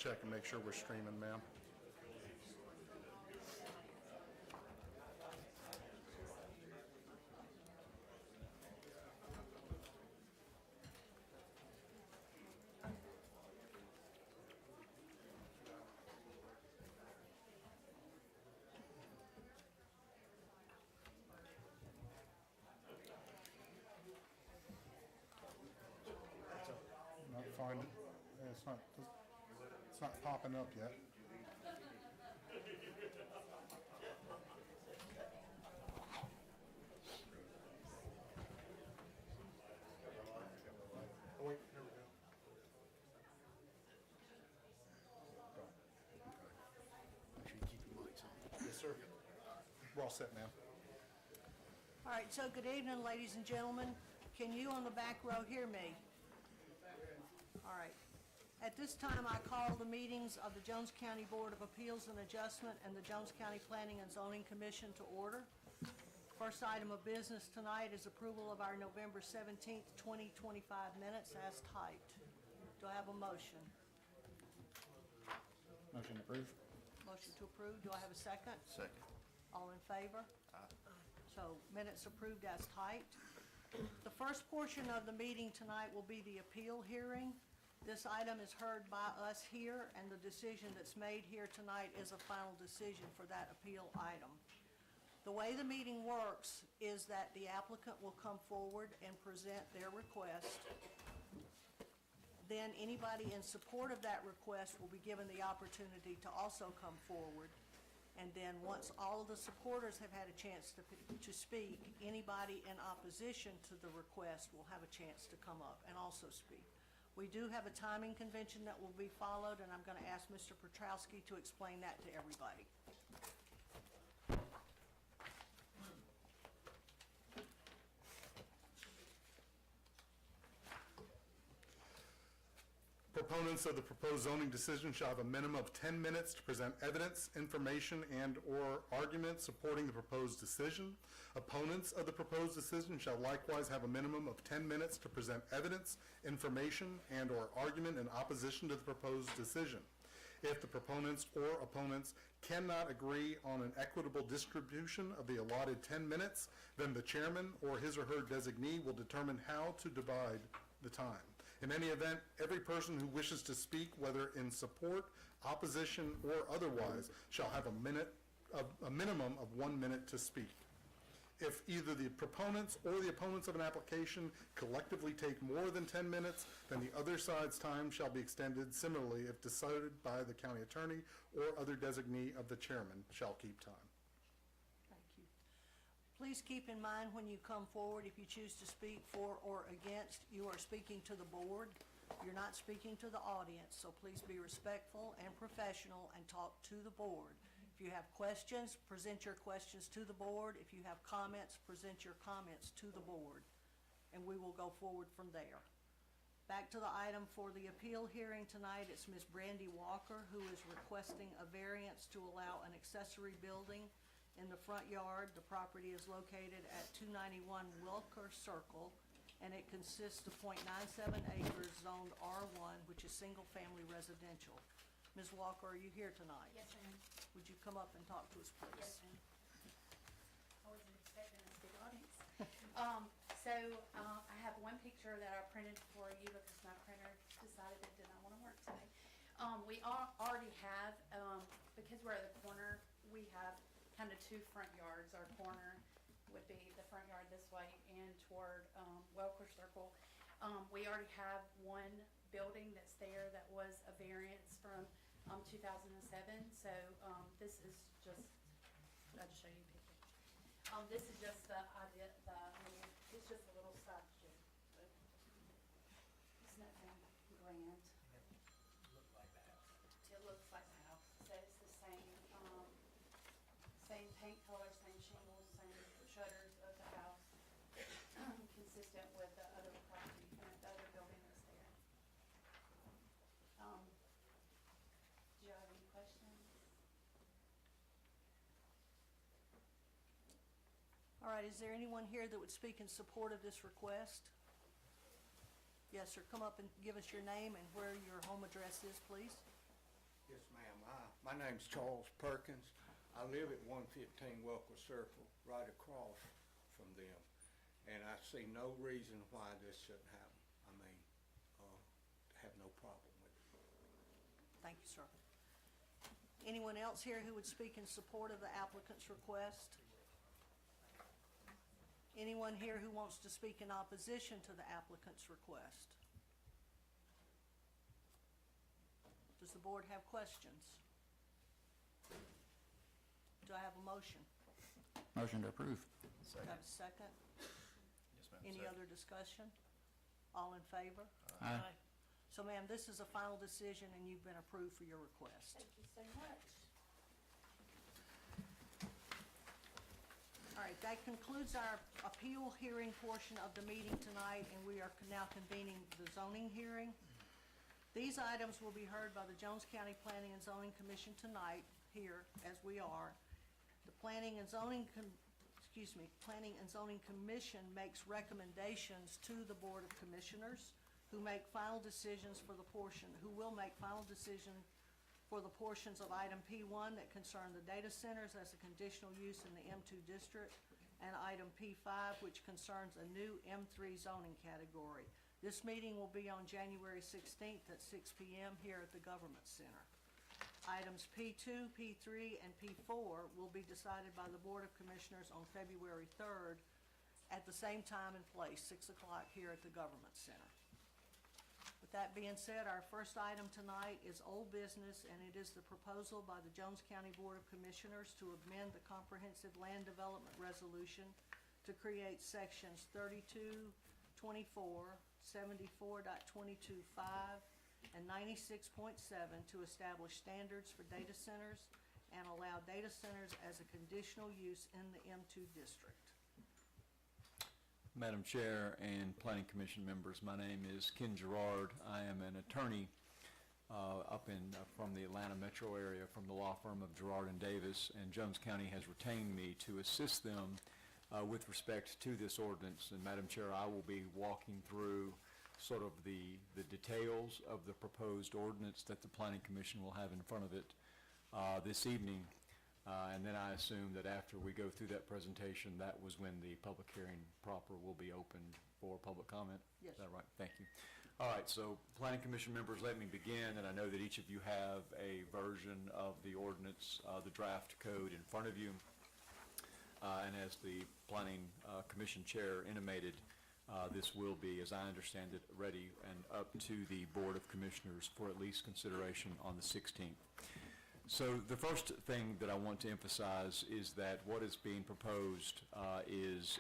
check and make sure we're streaming, ma'am. Not finding. Yeah, it's not popping up yet. Oh wait, here we go. Make sure you keep your mics on. Yes, sir. We're all set, ma'am. All right, so good evening, ladies and gentlemen. Can you on the back row hear me? All right. At this time, I call the meetings of the Jones County Board of Appeals and Adjustment and the Jones County Planning and Zoning Commission to order. First item of business tonight is approval of our November 17th, 2025 minutes as typed. Do I have a motion? Motion approved. Motion to approve. Do I have a second? Second. All in favor? Aye. So minutes approved as typed. The first portion of the meeting tonight will be the appeal hearing. This item is heard by us here, and the decision that's made here tonight is a final decision for that appeal item. The way the meeting works is that the applicant will come forward and present their request. Then anybody in support of that request will be given the opportunity to also come forward. And then once all of the supporters have had a chance to speak, anybody in opposition to the request will have a chance to come up and also speak. We do have a timing convention that will be followed, and I'm going to ask Mr. Petrowski to explain that to everybody. Proponents of the proposed zoning decision shall have a minimum of 10 minutes to present evidence, information, and/or argument supporting the proposed decision. Opponents of the proposed decision shall likewise have a minimum of 10 minutes to present evidence, information, and/or argument in opposition to the proposed decision. If the proponents or opponents cannot agree on an equitable distribution of the allotted 10 minutes, then the chairman or his or her designee will determine how to divide the time. In any event, every person who wishes to speak, whether in support, opposition, or otherwise, shall have a minimum of 1 minute to speak. If either the proponents or the opponents of an application collectively take more than 10 minutes, then the other side's time shall be extended. Similarly, if decided by the county attorney or other designee of the chairman, shall keep time. Thank you. Please keep in mind when you come forward, if you choose to speak for or against, you are speaking to the board. You're not speaking to the audience, so please be respectful and professional and talk to the board. If you have questions, present your questions to the board. If you have comments, present your comments to the board, and we will go forward from there. Back to the item for the appeal hearing tonight, it's Ms. Brandy Walker who is requesting a variance to allow an accessory building in the front yard. The property is located at 291 Wilker Circle, and it consists of .97 acres zoned R1, which is single-family residential. Ms. Walker, are you here tonight? Yes, ma'am. Would you come up and talk to us, please? Yes, ma'am. I wasn't expecting this big audience. I have one picture that I printed for you because my printer decided it did not want to work today. We already have, because we're at the corner, we have kind of two front yards. Our corner would be the front yard this way and toward Welker Circle. We already have one building that's there that was a variance from 2007. So this is just, I'll just show you a picture. This is just the idea, it's just a little side view. It's nothing grand. Look like the house. It looks like the house. So it's the same paint color, same shingles, same shutters of the house, consistent with the other property, the other building that's there. Do you have any questions? All right, is there anyone here that would speak in support of this request? Yes, sir. Come up and give us your name and where your home address is, please. Yes, ma'am. My name's Charles Perkins. I live at 115 Welker Circle, right across from them. And I see no reason why this shouldn't happen. I mean, have no problem with it. Thank you, sir. Anyone else here who would speak in support of the applicant's request? Anyone here who wants to speak in opposition to the applicant's request? Does the board have questions? Do I have a motion? Motion to approve. Do I have a second? Yes, ma'am. Any other discussion? All in favor? Aye. So ma'am, this is a final decision and you've been approved for your request. Thank you so much. All right, that concludes our appeal hearing portion of the meeting tonight, and we are now convening the zoning hearing. These items will be heard by the Jones County Planning and Zoning Commission tonight, here, as we are. The Planning and Zoning Commission makes recommendations to the Board of Commissioners, who will make final decisions for the portions of item P1 that concern the data centers as a conditional use in the M2 district, and item P5, which concerns a new M3 zoning category. This meeting will be on January 16th at 6 p.m. here at the Government Center. Items P2, P3, and P4 will be decided by the Board of Commissioners on February 3rd at the same time and place, 6 o'clock here at the Government Center. With that being said, our first item tonight is old business, and it is the proposal by the Jones County Board of Commissioners to amend the Comprehensive Land Development Resolution to create sections 32, 24, 74.225, and 96.7 to establish standards for data centers and allow data centers as a conditional use in the M2 district. Madam Chair and Planning Commission members, my name is Ken Gerard. I am an attorney from the Atlanta metro area from the law firm of Gerard and Davis, and Jones County has retained me to assist them with respect to this ordinance. And Madam Chair, I will be walking through sort of the details of the proposed ordinance that the Planning Commission will have in front of it this evening. And then I assume that after we go through that presentation, that was when the public hearing proper will be opened for public comment? Yes. Is that right? Thank you. All right, so Planning Commission members, let me begin, and I know that each of you have a version of the ordinance, the draft code in front of you. And as the Planning Commission Chair intimated, this will be, as I understand it, ready and up to the Board of Commissioners for at least consideration on the 16th. So the first thing that I want to emphasize is that what is being proposed is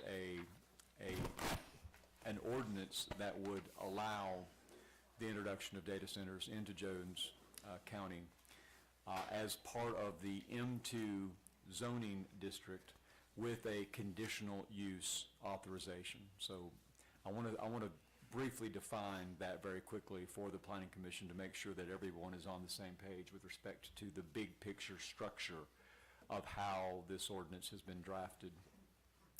an ordinance that would allow the introduction of data centers into Jones County as part of the M2 zoning district with a conditional use authorization. So I want to briefly define that very quickly for the Planning Commission to make sure that everyone is on the same page with respect to the big picture structure of how this ordinance has been drafted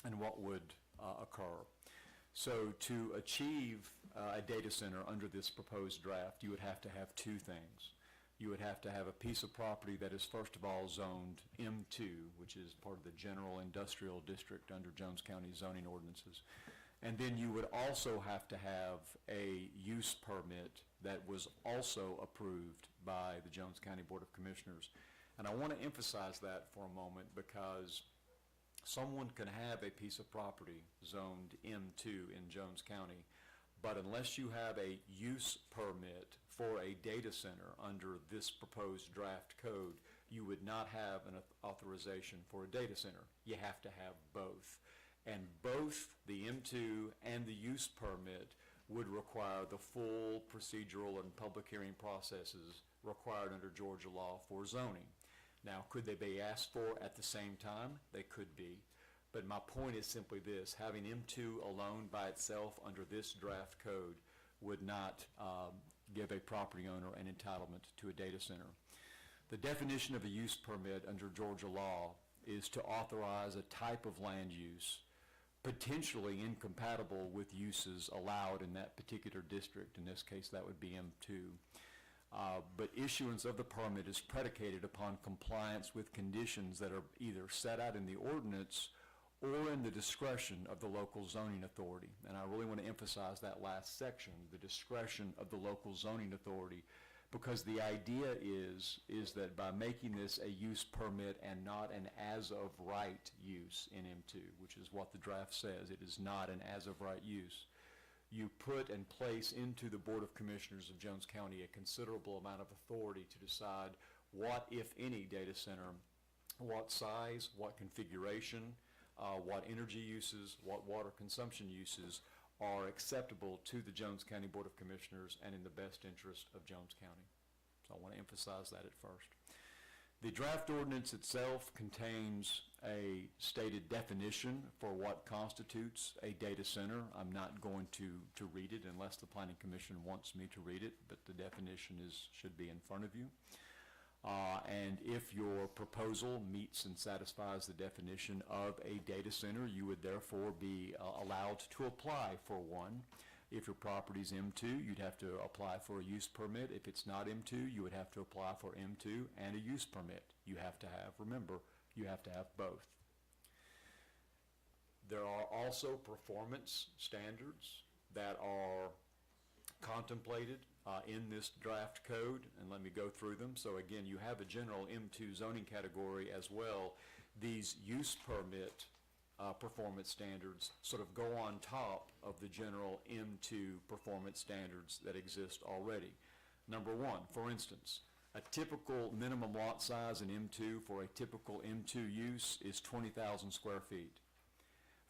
and what would occur. So to achieve a data center under this proposed draft, you would have to have two things. You would have to have a piece of property that is first of all zoned M2, which is part of the general industrial district under Jones County zoning ordinances. And then you would also have to have a use permit that was also approved by the Jones County Board of Commissioners. And I want to emphasize that for a moment because someone can have a piece of property zoned M2 in Jones County, but unless you have a use permit for a data center under this proposed draft code, you would not have an authorization for a data center. You have to have both. And both the M2 and the use permit would require the full procedural and public hearing processes required under Georgia law for zoning. Now, could they be asked for at the same time? They could be. But my point is simply this: having M2 alone by itself under this draft code would not give a property owner an entitlement to a data center. The definition of a use permit under Georgia law is to authorize a type of land use potentially incompatible with uses allowed in that particular district. In this case, that would be M2. But issuance of the permit is predicated upon compliance with conditions that are either set out in the ordinance or in the discretion of the local zoning authority. And I really want to emphasize that last section, the discretion of the local zoning authority, because the idea is that by making this a use permit and not an as-of-right use in M2, which is what the draft says, it is not an as-of-right use, you put and place into the Board of Commissioners of Jones County a considerable amount of authority to decide what, if any, data center, what size, what configuration, what energy uses, what water consumption uses are acceptable to the Jones County Board of Commissioners and in the best interest of Jones County. So I want to emphasize that at first. The draft ordinance itself contains a stated definition for what constitutes a data center. I'm not going to read it unless the Planning Commission wants me to read it, but the definition should be in front of you. And if your proposal meets and satisfies the definition of a data center, you would therefore be allowed to apply for one. If your property is M2, you'd have to apply for a use permit. If it's not M2, you would have to apply for M2 and a use permit. You have to have, remember, you have to have both. There are also performance standards that are contemplated in this draft code, and let me go through them. So again, you have a general M2 zoning category as well. These use permit performance standards sort of go on top of the general M2 performance standards that exist already. Number one, for instance, a typical minimum lot size in M2 for a typical M2 use is 20,000 square feet.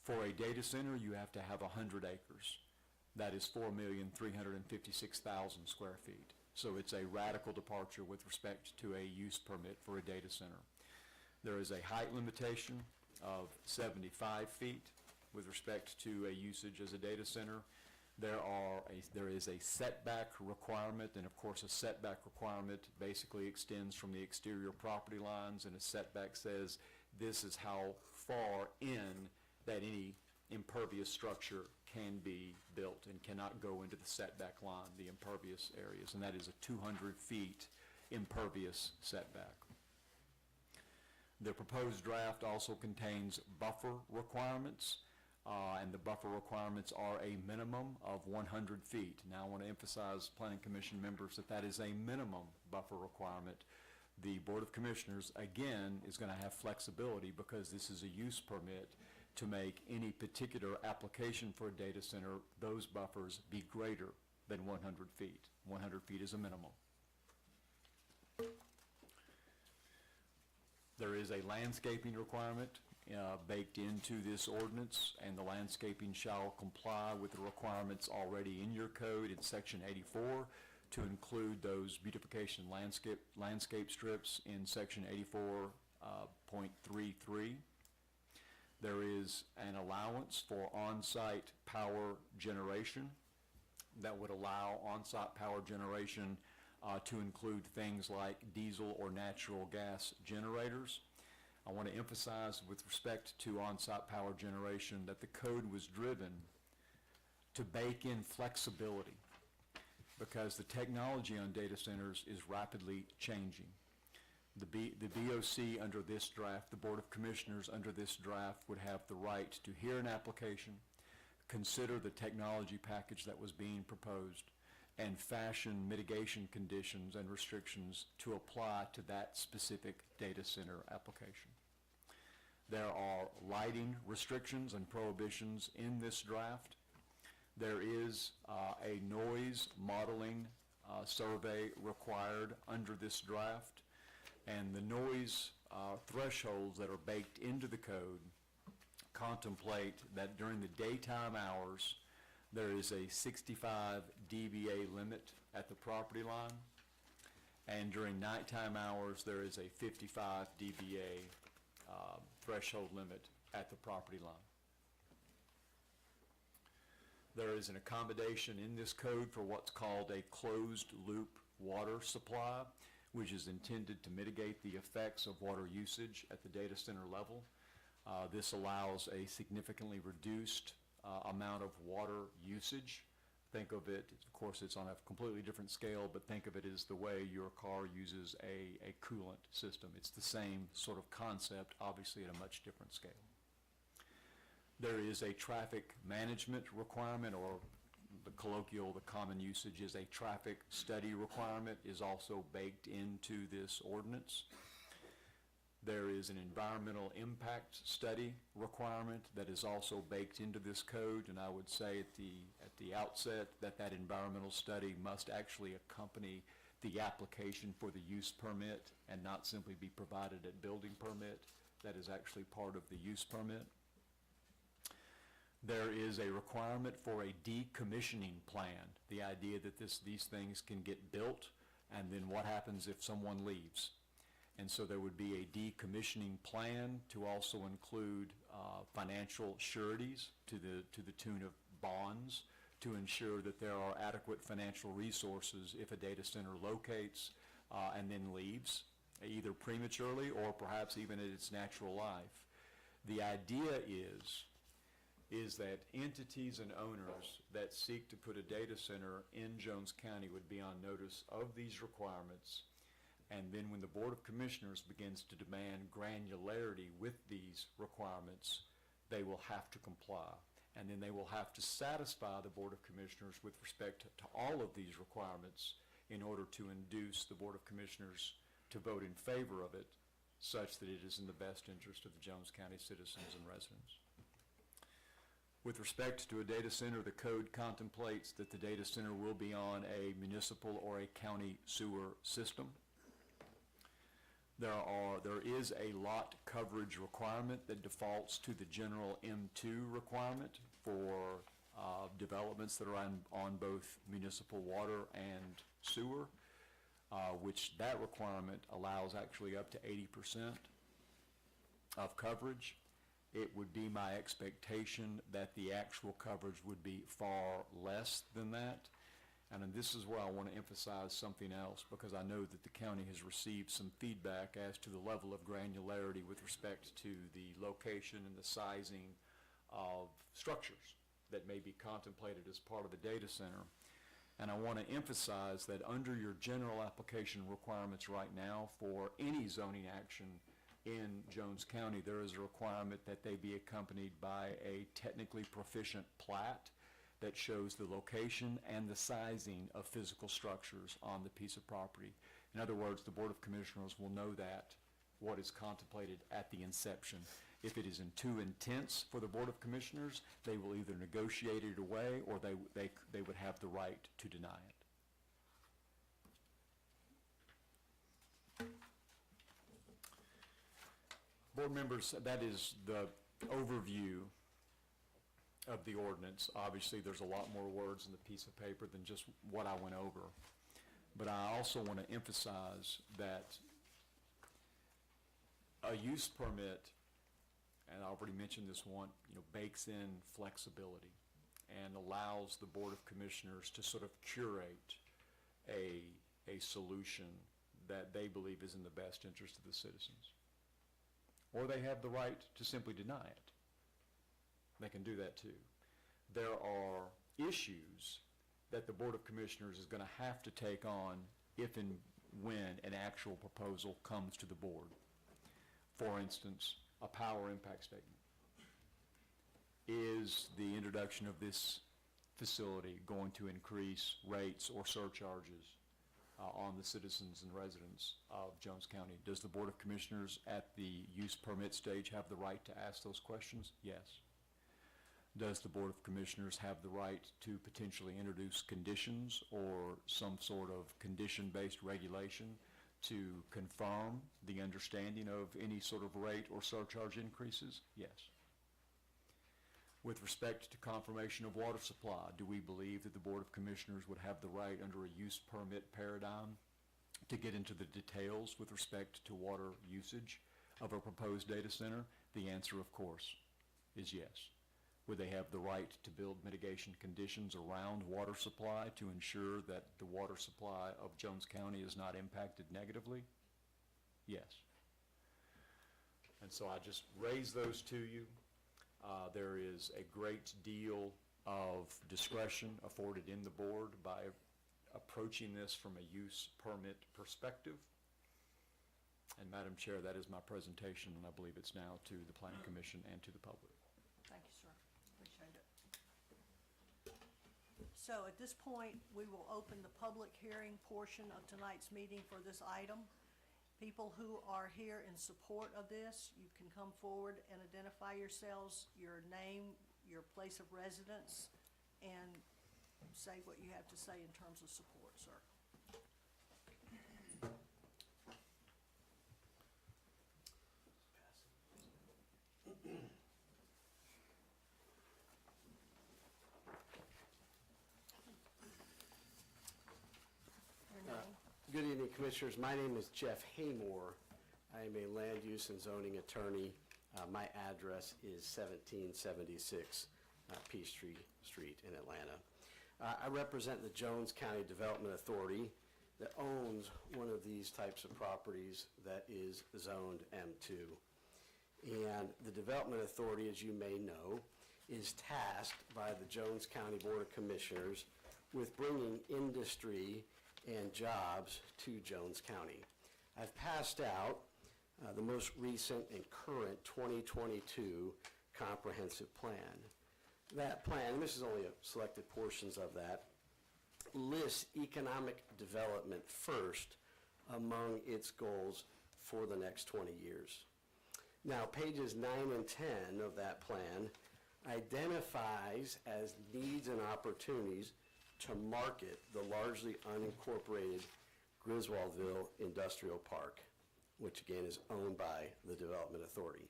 For a data center, you have to have 100 acres. That is 4,356,000 square feet. So it's a radical departure with respect to a use permit for a data center. There is a height limitation of 75 feet with respect to a usage as a data center. There is a setback requirement, and of course a setback requirement basically extends from the exterior property lines, and a setback says this is how far in that any impervious structure can be built and cannot go into the setback line, the impervious areas, and that is a 200 feet impervious setback. The proposed draft also contains buffer requirements, and the buffer requirements are a minimum of 100 feet. Now I want to emphasize, Planning Commission members, that that is a minimum buffer requirement. The Board of Commissioners, again, is going to have flexibility because this is a use permit to make any particular application for a data center, those buffers be greater than 100 feet. 100 feet is a minimum. There is a landscaping requirement baked into this ordinance, and the landscaping shall comply with the requirements already in your code in Section 84 to include those beautification landscape strips in Section 84.33. There is an allowance for on-site power generation that would allow on-site power generation to include things like diesel or natural gas generators. I want to emphasize with respect to on-site power generation that the code was driven to bake in flexibility because the technology on data centers is rapidly changing. The BOC under this draft, the Board of Commissioners under this draft would have the right to hear an application, consider the technology package that was being proposed, and fashion mitigation conditions and restrictions to apply to that specific data center application. There are lighting restrictions and prohibitions in this draft. There is a noise modeling survey required under this draft, and the noise thresholds that are baked into the code contemplate that during the daytime hours there is a 65 dBA limit at the property line, and during nighttime hours there is a 55 dBA threshold limit at the property line. There is an accommodation in this code for what's called a closed loop water supply, which is intended to mitigate the effects of water usage at the data center level. This allows a significantly reduced amount of water usage Think of it, of course, it's on a completely different scale, but think of it as the way your car uses a coolant system. It's the same sort of concept, obviously at a much different scale. There is a traffic management requirement, or the colloquial, the common usage is a traffic study requirement, is also baked into this ordinance. There is an environmental impact study requirement that is also baked into this code, and I would say at the outset that that environmental study must actually accompany the application for the use permit and not simply be provided at building permit. That is actually part of the use permit. There is a requirement for a decommissioning plan, the idea that these things can get built, and then what happens if someone leaves. And so there would be a decommissioning plan to also include financial sureties to the tune of bonds to ensure that there are adequate financial resources if a data center locates and then leaves, either prematurely or perhaps even at its natural life. The idea is that entities and owners that seek to put a data center in Jones County would be on notice of these requirements. And then when the Board of Commissioners begins to demand granularity with these requirements, they will have to comply. And then they will have to satisfy the Board of Commissioners with respect to all of these requirements in order to induce the Board of Commissioners to vote in favor of it, such that it is in the best interest of the Jones County citizens and residents. With respect to a data center, the code contemplates that the data center will be on a municipal or a county sewer system. There is a lot coverage requirement that defaults to the general M2 requirement for developments that are on both municipal water and sewer, which that requirement allows actually up to 80% of coverage. It would be my expectation that the actual coverage would be far less than that. And this is where I want to emphasize something else, because I know that the county has received some feedback as to the level of granularity with respect to the location and the sizing of structures that may be contemplated as part of the data center. And I want to emphasize that under your general application requirements right now for any zoning action in Jones County, there is a requirement that they be accompanied by a technically proficient plat that shows the location and the sizing of physical structures on the piece of property. In other words, the Board of Commissioners will know that what is contemplated at the inception. If it is too intense for the Board of Commissioners, they will either negotiate it away or they would have the right to deny it. Board members, that is the overview of the ordinance. Obviously, there's a lot more words in the piece of paper than just what I went over. But I also want to emphasize that a use permit, and I already mentioned this one, bakes in flexibility and allows the Board of Commissioners to sort of curate a solution that they believe is in the best interest of the citizens. Or they have the right to simply deny it. They can do that too. There are issues that the Board of Commissioners is going to have to take on if and when an actual proposal comes to the board. For instance, a power impact statement. Is the introduction of this facility going to increase rates or surcharges on the citizens and residents of Jones County? Does the Board of Commissioners at the use permit stage have the right to ask those questions? Yes. Does the Board of Commissioners have the right to potentially introduce conditions or some sort of condition-based regulation to confirm the understanding of any sort of rate or surcharge increases? Yes. With respect to confirmation of water supply, do we believe that the Board of Commissioners would have the right under a use permit paradigm to get into the details with respect to water usage of a proposed data center? The answer, of course, is yes. Would they have the right to build mitigation conditions around water supply to ensure that the water supply of Jones County is not impacted negatively? Yes. And so I just raise those to you. There is a great deal of discretion afforded in the board by approaching this from a use permit perspective. And Madam Chair, that is my presentation, and I believe it's now to the Planning Commission and to the public. Thank you, sir. Appreciate it. So at this point, we will open the public hearing portion of tonight's meeting for this item. People who are here in support of this, you can come forward and identify yourselves, your name, your place of residence, and say what you have to say in terms of support, sir. Your name? Good evening, Commissioners. My name is Jeff Haymore. I am a land use and zoning attorney. My address is 1776 Peachtree Street in Atlanta. I represent the Jones County Development Authority that owns one of these types of properties that is zoned M2. And the Development Authority, as you may know, is tasked by the Jones County Board of Commissioners with bringing industry and jobs to Jones County. I've passed out the most recent and current 2022 comprehensive plan. That plan, and this is only selected portions of that, lists economic development first among its goals for the next 20 years. Now, pages 9 and 10 of that plan identifies as needs and opportunities to market the largely unincorporated Griswoldville Industrial Park, which again is owned by the Development Authority.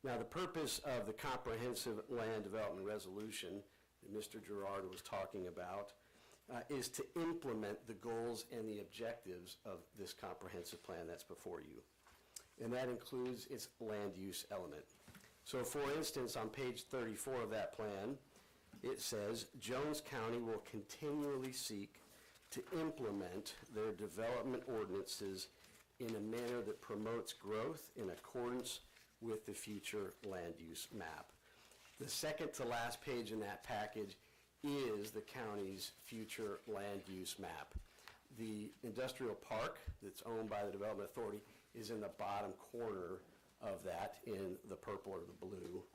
Now, the purpose of the comprehensive land development resolution that Mr. Gerard was talking about is to implement the goals and the objectives of this comprehensive plan that's before you. And that includes its land use element. So for instance, on page 34 of that plan, it says, Jones County will continually seek to implement their development ordinances in a manner that promotes growth in accordance with the future land use map. The second to last page in that package is the county's future land use map. The industrial park that's owned by the Development Authority is in the bottom corner of that in the purple or the blue.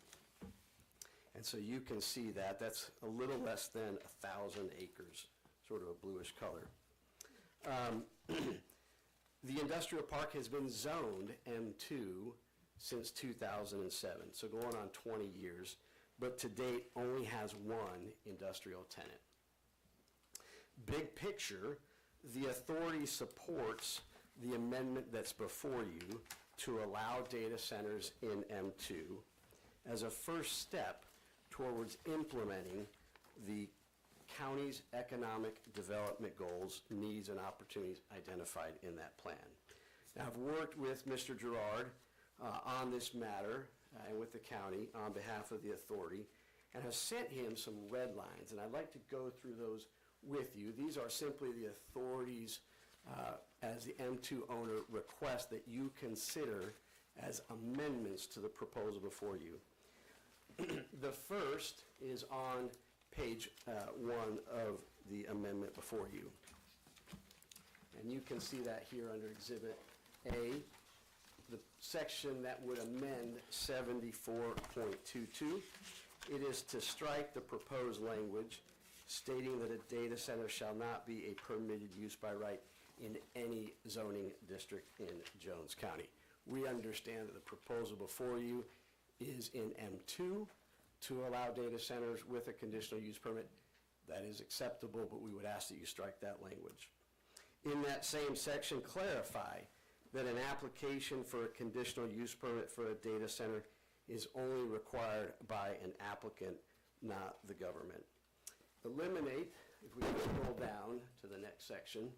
And so you can see that. That's a little less than 1,000 acres, sort of a bluish color. The industrial park has been zoned M2 since 2007, so going on 20 years, but to date only has one industrial tenant. Big picture, the authority supports the amendment that's before you to allow data centers in M2 as a first step towards implementing the county's economic development goals, needs, and opportunities identified in that plan. Now, I've worked with Mr. Gerard on this matter and with the county on behalf of the authority, and have sent him some red lines, and I'd like to go through those with you. These are simply the authorities, as the M2 owner, request that you consider as amendments to the proposal before you. The first is on page 1 of the amendment before you. And you can see that here under Exhibit A, the section that would amend 74.22. It is to strike the proposed language stating that a data center shall not be a permitted use by right in any zoning district in Jones County. We understand that the proposal before you is in M2 to allow data centers with a conditional use permit. That is acceptable, but we would ask that you strike that language. In that same section, clarify that an application for a conditional use permit for a data center is only required by an applicant, not the government. Eliminate, if we scroll down to the next section,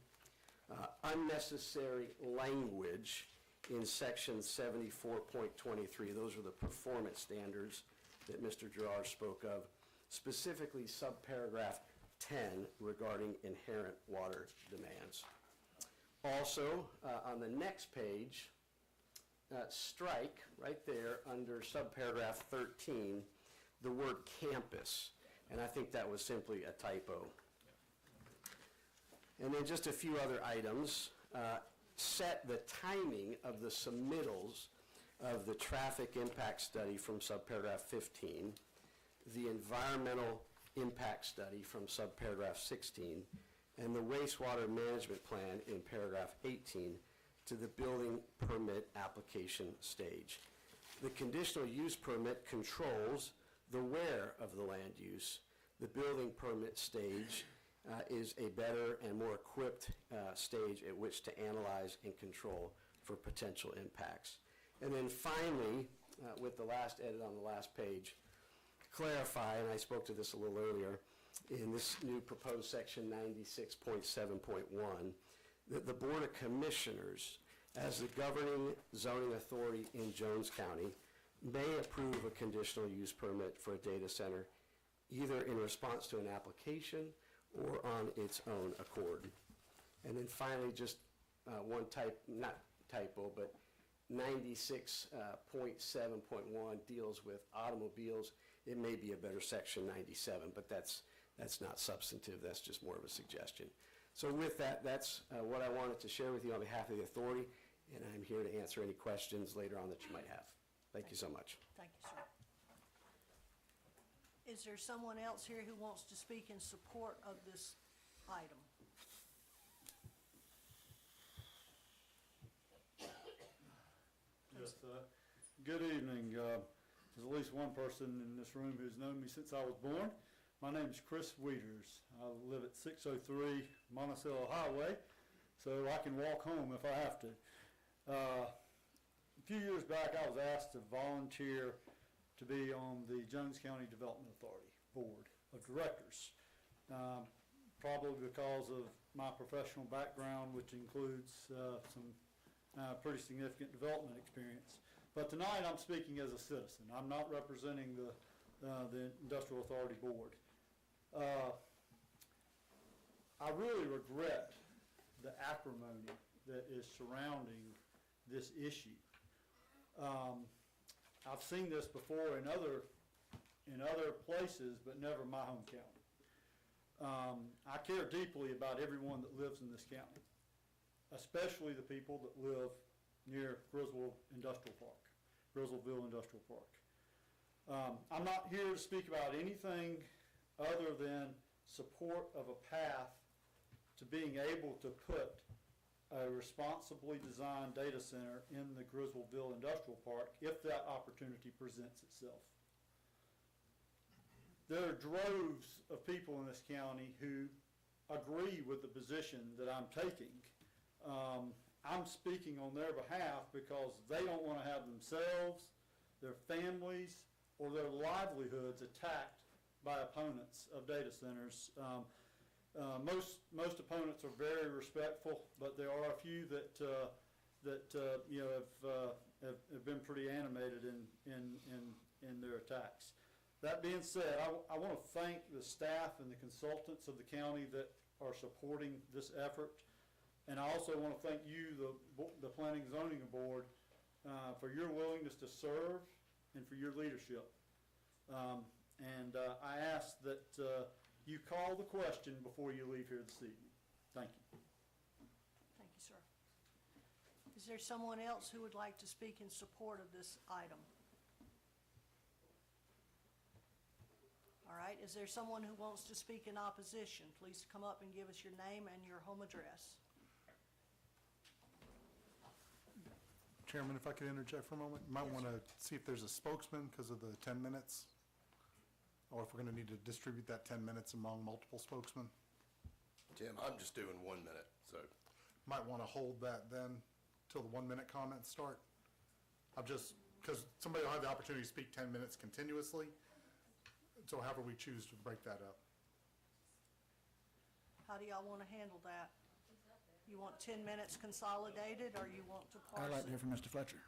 unnecessary language in section 74.23. Those are the performance standards that Mr. Gerard spoke of, specifically subparagraph 10 regarding inherent water demands. Also, on the next page, strike right there under subparagraph 13 the word campus. and I think that was simply a typo. And then just a few other items. Set the timing of the submittals of the traffic impact study from subparagraph 15, the environmental impact study from subparagraph 16, and the wastewater management plan in paragraph 18 to the building permit application stage. The conditional use permit controls the where of the land use. The building permit stage is a better and more equipped stage at which to analyze and control for potential impacts. And then finally, with the last edit on the last page, clarify, and I spoke to this a little earlier, in this new proposed section 96.7.1, that the Board of Commissioners, as the governing zoning authority in Jones County, may approve a conditional use permit for a data center either in response to an application or on its own accord. And then finally, just one not typo, but 96.7.1 deals with automobiles. It may be a better section 97, but that's not substantive. That's just more of a suggestion. So with that, that's what I wanted to share with you on behalf of the authority, and I'm here to answer any questions later on that you might have. Thank you so much. Thank you, sir. Is there someone else here who wants to speak in support of this item? Yes, good evening. There's at least one person in this room who's known me since I was born. My name is Chris Wieters. I live at 603 Monticello Highway, so I can walk home if I have to. A few years back, I was asked to volunteer to be on the Jones County Development Authority Board of Directors, probably because of my professional background, which includes some pretty significant development experience. But tonight I'm speaking as a citizen. I'm not representing the Industrial Authority Board. I really regret the acrimony that is surrounding this issue. I've seen this before in other places, but never my home county. I care deeply about everyone that lives in this county, especially the people that live near Griswold Industrial Park, Griswoldville Industrial Park. I'm not here to speak about anything other than support of a path to being able to put a responsibly designed data center in the Griswoldville Industrial Park if that opportunity presents itself. There are droves of people in this county who agree with the position that I'm taking. I'm speaking on their behalf because they don't want to have themselves, their families, or their livelihoods attacked by opponents of data centers. Most opponents are very respectful, but there are a few that have been pretty animated in their attacks. That being said, I want to thank the staff and the consultants of the county that are supporting this effort, and I also want to thank you, the Planning and Zoning Board, for your willingness to serve and for your leadership. I ask that you call the question before you leave here this evening. Thank you. Thank you, sir. Is there someone else who would like to speak in support of this item? All right, is there someone who wants to speak in opposition? Please come up and give us your name and your home address. Chairman, if I could interject for a moment, you might want to see if there's a spokesman because of the 10 minutes, or if we're going to need to distribute that 10 minutes among multiple spokesmen. Tim, I'm just doing 1 minute, so. Might want to hold that then till the 1 minute comments start. Because somebody will have the opportunity to speak 10 minutes continuously, so however we choose to break that up. How do y'all want to handle that? You want 10 minutes consolidated, or you want to parse I'd like to it? hear from Mr. Fletcher.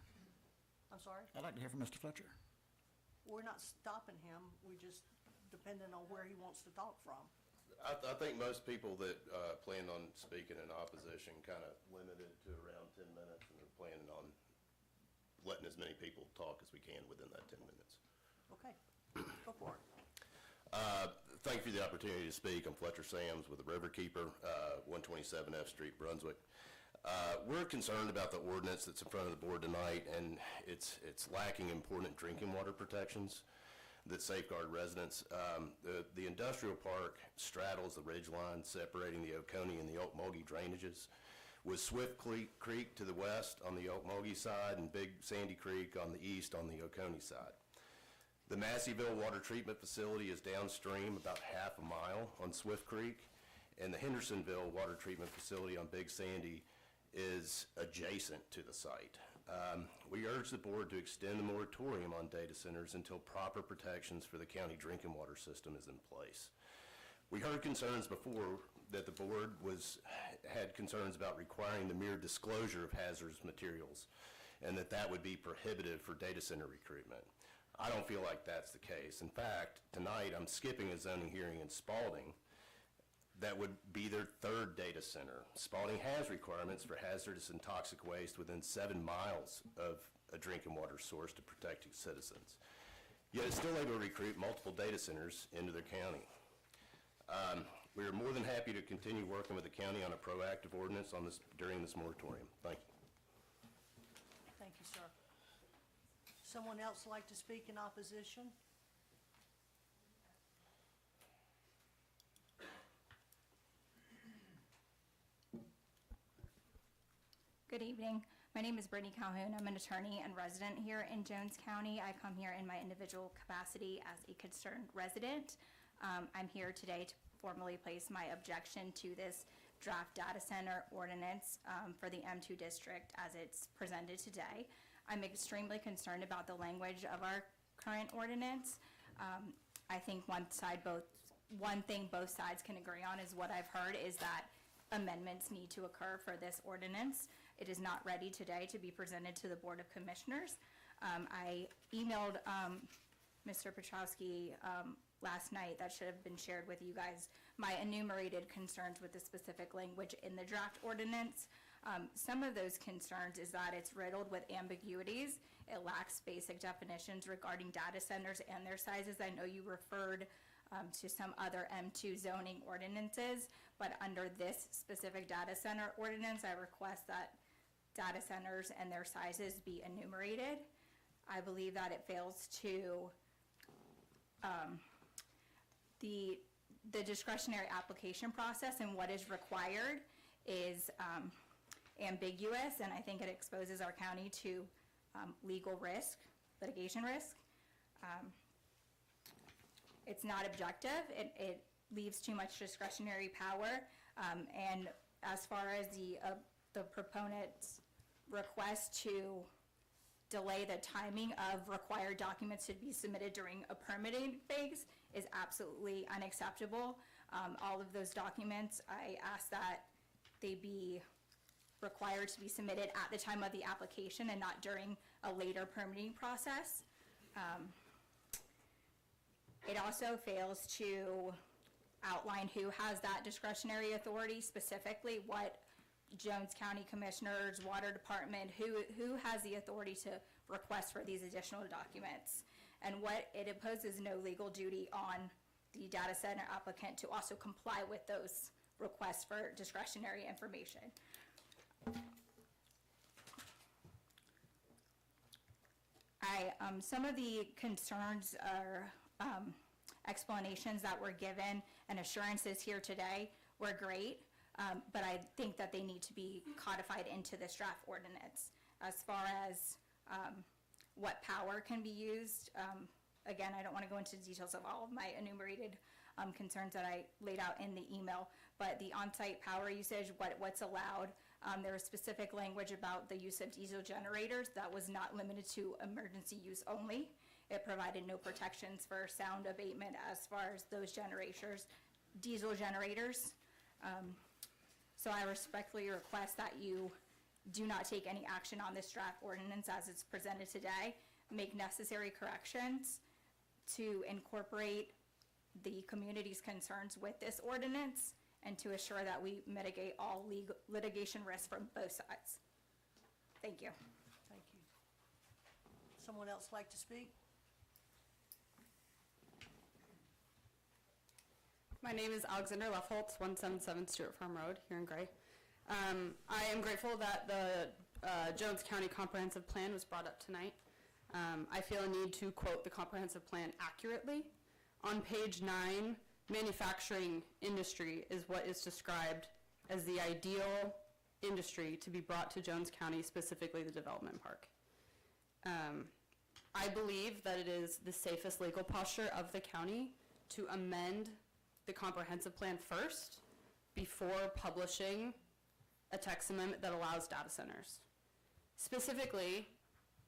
I'm sorry? I'd like to hear from Mr. Fletcher. We're not stopping him. We just, depending on where he wants to talk from. I think most people that plan on speaking in opposition kind of limit it to around 10 minutes, and they're planning on letting as many people talk as we can within that 10 minutes. Okay, go for it. Thank you for the opportunity to speak. I'm Fletcher Sams with the Riverkeeper, 127 F Street, Brunswick. We're concerned about the ordinance that's in front of the board tonight, and it's lacking important drinking water protections that safeguard residents. The industrial park straddles the ridge line separating the Oconee and the Ocmulgee drainages, with Swift Creek to the west on the Ocmulgee side and Big Sandy Creek on the east on the Oconee side. The Masseyville Water Treatment Facility is downstream about half a mile on Swift Creek, and the Hendersonville Water Treatment Facility on Big Sandy is adjacent to the site. We urge the board to extend the moratorium on data centers until proper protections for the county drinking water system is in place. We heard concerns before that the board had concerns about requiring the mere disclosure of hazardous materials, and that would be prohibitive for data center recruitment. I don't feel like that's the case. In fact, tonight I'm skipping a zoning hearing in Spalding that would be their third data center. Spalding has requirements for hazardous and toxic waste within 7 miles of a drinking water source to protect its citizens. Yet it's still able to recruit multiple data centers into their county. We are more than happy to continue working with the county on a proactive ordinance on this during this moratorium. Thank you. Thank you, sir. Someone else like to speak in opposition? Good evening. My name is Brittany Calhoun. I'm an attorney and resident here in Jones County. I come here in my individual capacity as a concerned resident. I'm here today to formally place my objection to this draft data center ordinance for the M2 district as it's presented today. I'm extremely concerned about the language of our current ordinance. I think one thing both sides can agree on is what I've heard is that amendments need to occur for this ordinance. It is not ready today to be presented to the Board of Commissioners. I emailed Mr. Petrowski last night, that should have been shared with you guys, my enumerated concerns with the specific language in the draft ordinance. Some of those concerns is that it's riddled with ambiguities. It lacks basic definitions regarding data centers and their sizes. I know you referred to some other M2 zoning ordinances, but under this specific data center ordinance, I request that data centers and their sizes be enumerated. I believe that it fails to, the discretionary application process and what is required is ambiguous, and I think it exposes our county to legal risk, litigation risk. It's not objective. It leaves too much discretionary power, and as far as the proponent's request to delay the timing of required documents to be submitted during a permitting phase is absolutely unacceptable. All of those documents, I ask that they be required to be submitted at the time of the application and not during a later permitting process. It also fails to outline who has that discretionary authority, specifically what Jones County Commissioners, Water Department, who has the authority to request for these additional documents, and what it imposes no legal duty on the data center applicant to also comply with those requests for discretionary information. Some of the concerns are explanations that were given and assurances here today were great, but I think that they need to be codified into this draft ordinance. As far as what power can be used, again, I don't want to go into details of all of my enumerated concerns that I laid out in the email, but the on-site power usage, what's allowed, there was specific language about the use of diesel generators that was not limited to emergency use only. It provided no protections for sound abatement as far as those diesel generators. So I respectfully request that you do not take any action on this draft ordinance as it's presented today. Make necessary corrections to incorporate the community's concerns with this ordinance and to assure that we mitigate all litigation risks from both sides. Thank you. Thank you. Someone else like to speak? My name is Alexander Lefholtz, 177 Stewart Farm Road here in Gray. I am grateful that the Jones County Comprehensive Plan was brought up tonight. I feel a need to quote the comprehensive plan accurately. On page 9, manufacturing industry is what is described as the ideal industry to be brought to Jones County, specifically the development park. I believe that it is the safest legal posture of the county to amend the comprehensive plan first before publishing a text amendment that allows data centers. Specifically,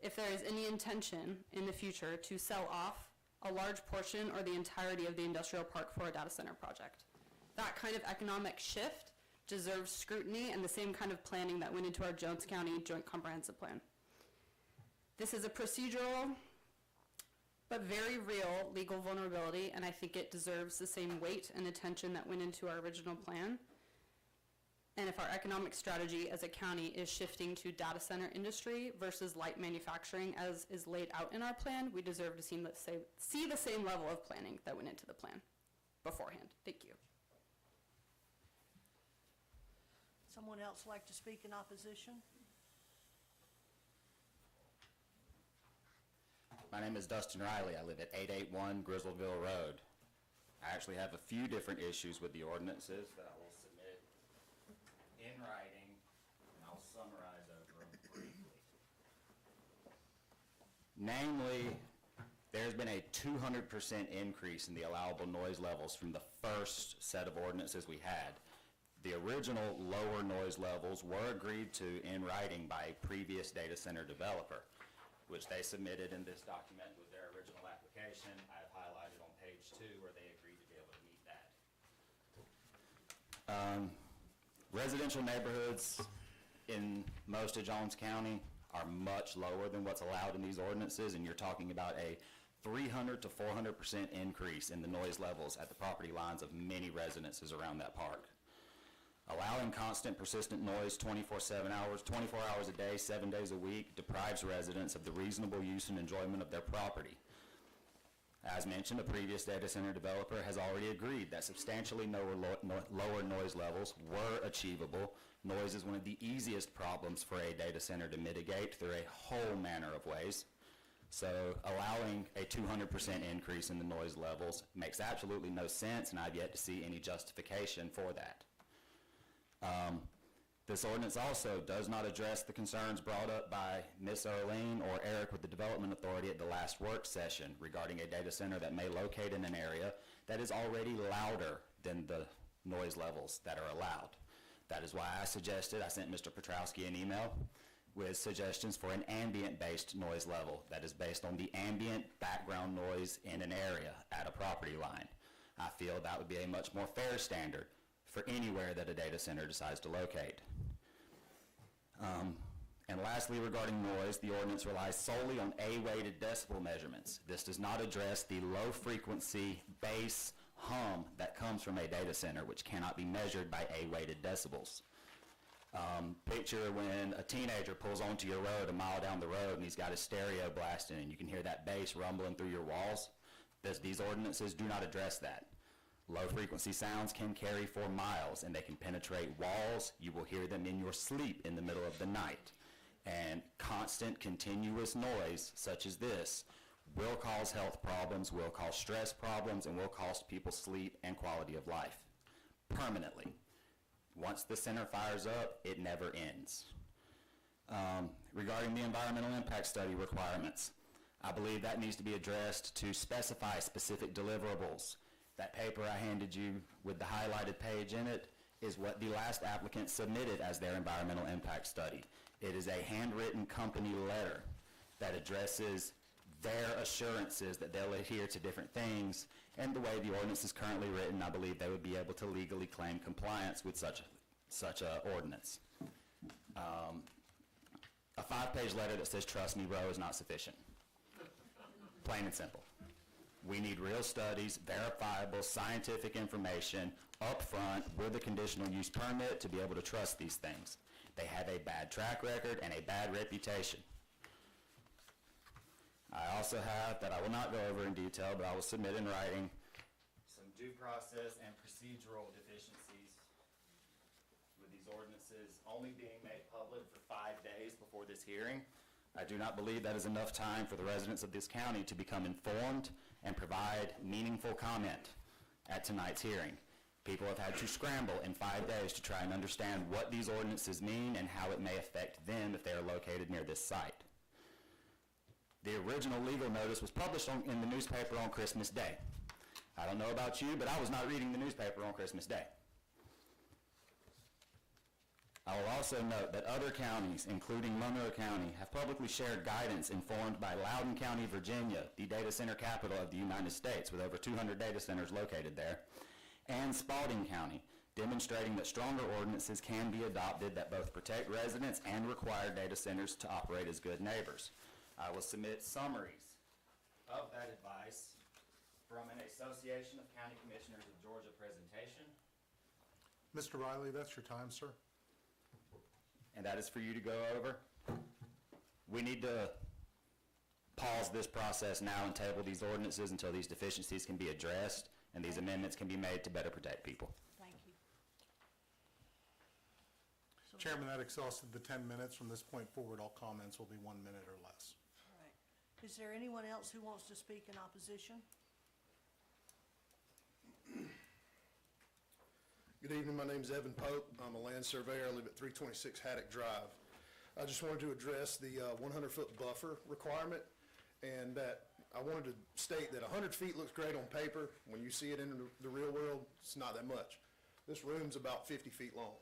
if there is any intention in the future to sell off a large portion or the entirety of the industrial park for a data center project. That kind of economic shift deserves scrutiny and the same kind of planning that went into our Jones County Joint Comprehensive Plan. This is a procedural but very real legal vulnerability, and I think it deserves the same weight and attention that went into our original plan. And if our economic strategy as a county is shifting to data center industry versus light manufacturing as is laid out in our plan, we deserve to see the same level of planning that went into the plan beforehand. Thank you. Someone else like to speak in opposition? My name is Dustin Riley. I live at 881 Grizzleville Road. I actually have a few different issues with the ordinances that I will submit in writing, and I'll summarize over them briefly. Namely, there's been a 200% increase in the allowable noise levels from the first set of ordinances we had. The original lower noise levels were agreed to in writing by a previous data center developer, which they submitted in this document with their original application. I've highlighted on page 2 where they agreed to be able to meet that. Residential neighborhoods in most of Jones County are much lower than what's allowed in these ordinances, and you're talking about a 300 to 400% increase in the noise levels at the property lines of many residences around that park. Allowing constant, persistent noise 24 hours a day, 7 days a week deprives residents of the reasonable use and enjoyment of their property. As mentioned, a previous data center developer has already agreed that substantially lower noise levels were achievable. Noise is one of the easiest problems for a data center to mitigate through a whole manner of ways. So allowing a 200% increase in the noise levels makes absolutely no sense, and I've yet to see any justification for that. This ordinance also does not address the concerns brought up by Ms. Earlene or Eric with the Development Authority at the last work session regarding a data center that may locate in an area that is already louder than the noise levels that are allowed. That is why I sent Mr. Petrowski an email with suggestions for an ambient-based noise level that is based on the ambient background noise in an area at a property line. I feel that would be a much more fair standard for anywhere that a data center decides to locate. And lastly, regarding noise, the ordinance relies solely on A-weighted decibel measurements. This does not address the low-frequency bass hum that comes from a data center, which cannot be measured by A-weighted decibels. Picture when a teenager pulls onto your road a mile down the road and he's got his stereo blasting and you can hear that bass rumbling through your walls. These ordinances do not address that. Low-frequency sounds can carry for miles, and they can penetrate walls. You will hear them in your sleep in the middle of the night. And constant, continuous noise, such as this, will cause health problems, will cause stress problems, and will cost people sleep and quality of life permanently. Once the center fires up, it never ends. Regarding the environmental impact study requirements, I believe that needs to be addressed to specify specific deliverables. That paper I handed you with the highlighted page in it is what the last applicant submitted as their environmental impact study. It is a handwritten company letter that addresses their assurances that they'll adhere to different things, and the way the ordinance is currently written, I believe they would be able to legally claim compliance with such a ordinance. A 5-page letter that says, "Trust me, bro," is not sufficient. Plain and simple. We need real studies, verifiable scientific information up front with a conditional use permit to be able to trust these things. They have a bad track record and a bad reputation. I also have, that I will not go over in detail, but I will submit in writing some due process and procedural deficiencies with these ordinances only being made public for 5 days before this hearing. I do not believe that is enough time for the residents of this county to become informed and provide meaningful comment at tonight's hearing. People have had to scramble in 5 days to try and understand what these ordinances mean and how it may affect them if they are located near this site. The original legal notice was published in the newspaper on Christmas Day. I don't know about you, but I was not reading the newspaper on Christmas Day. I will also note that other counties, including Monroe County, have publicly shared guidance informed by Loudoun County, Virginia, the data center capital of the United States, with over 200 data centers located there, and Spalding County, demonstrating that stronger ordinances can be adopted that both protect residents and require data centers to operate as good neighbors. I will submit summaries of that advice from an Association of County Commissioners of Georgia presentation, Mr. Riley, that's your time, sir. and that is for you to go over. We need to pause this process now and table these ordinances until these deficiencies can be addressed and these amendments can be made to better protect people. Thank you. So- Chairman, that exhausted the 10 minutes. From this point forward, all comments will be 1 minute or less. All right. Is there anyone else who wants to speak in opposition? Good evening, my name is Evan Pope. I'm a land surveyor. I live at 326 Haddock Drive. I just wanted to address the 100-foot buffer requirement, and that I wanted to state that 100 feet looks great on paper. When you see it in the real world, it's not that much. This room's about 50 feet long.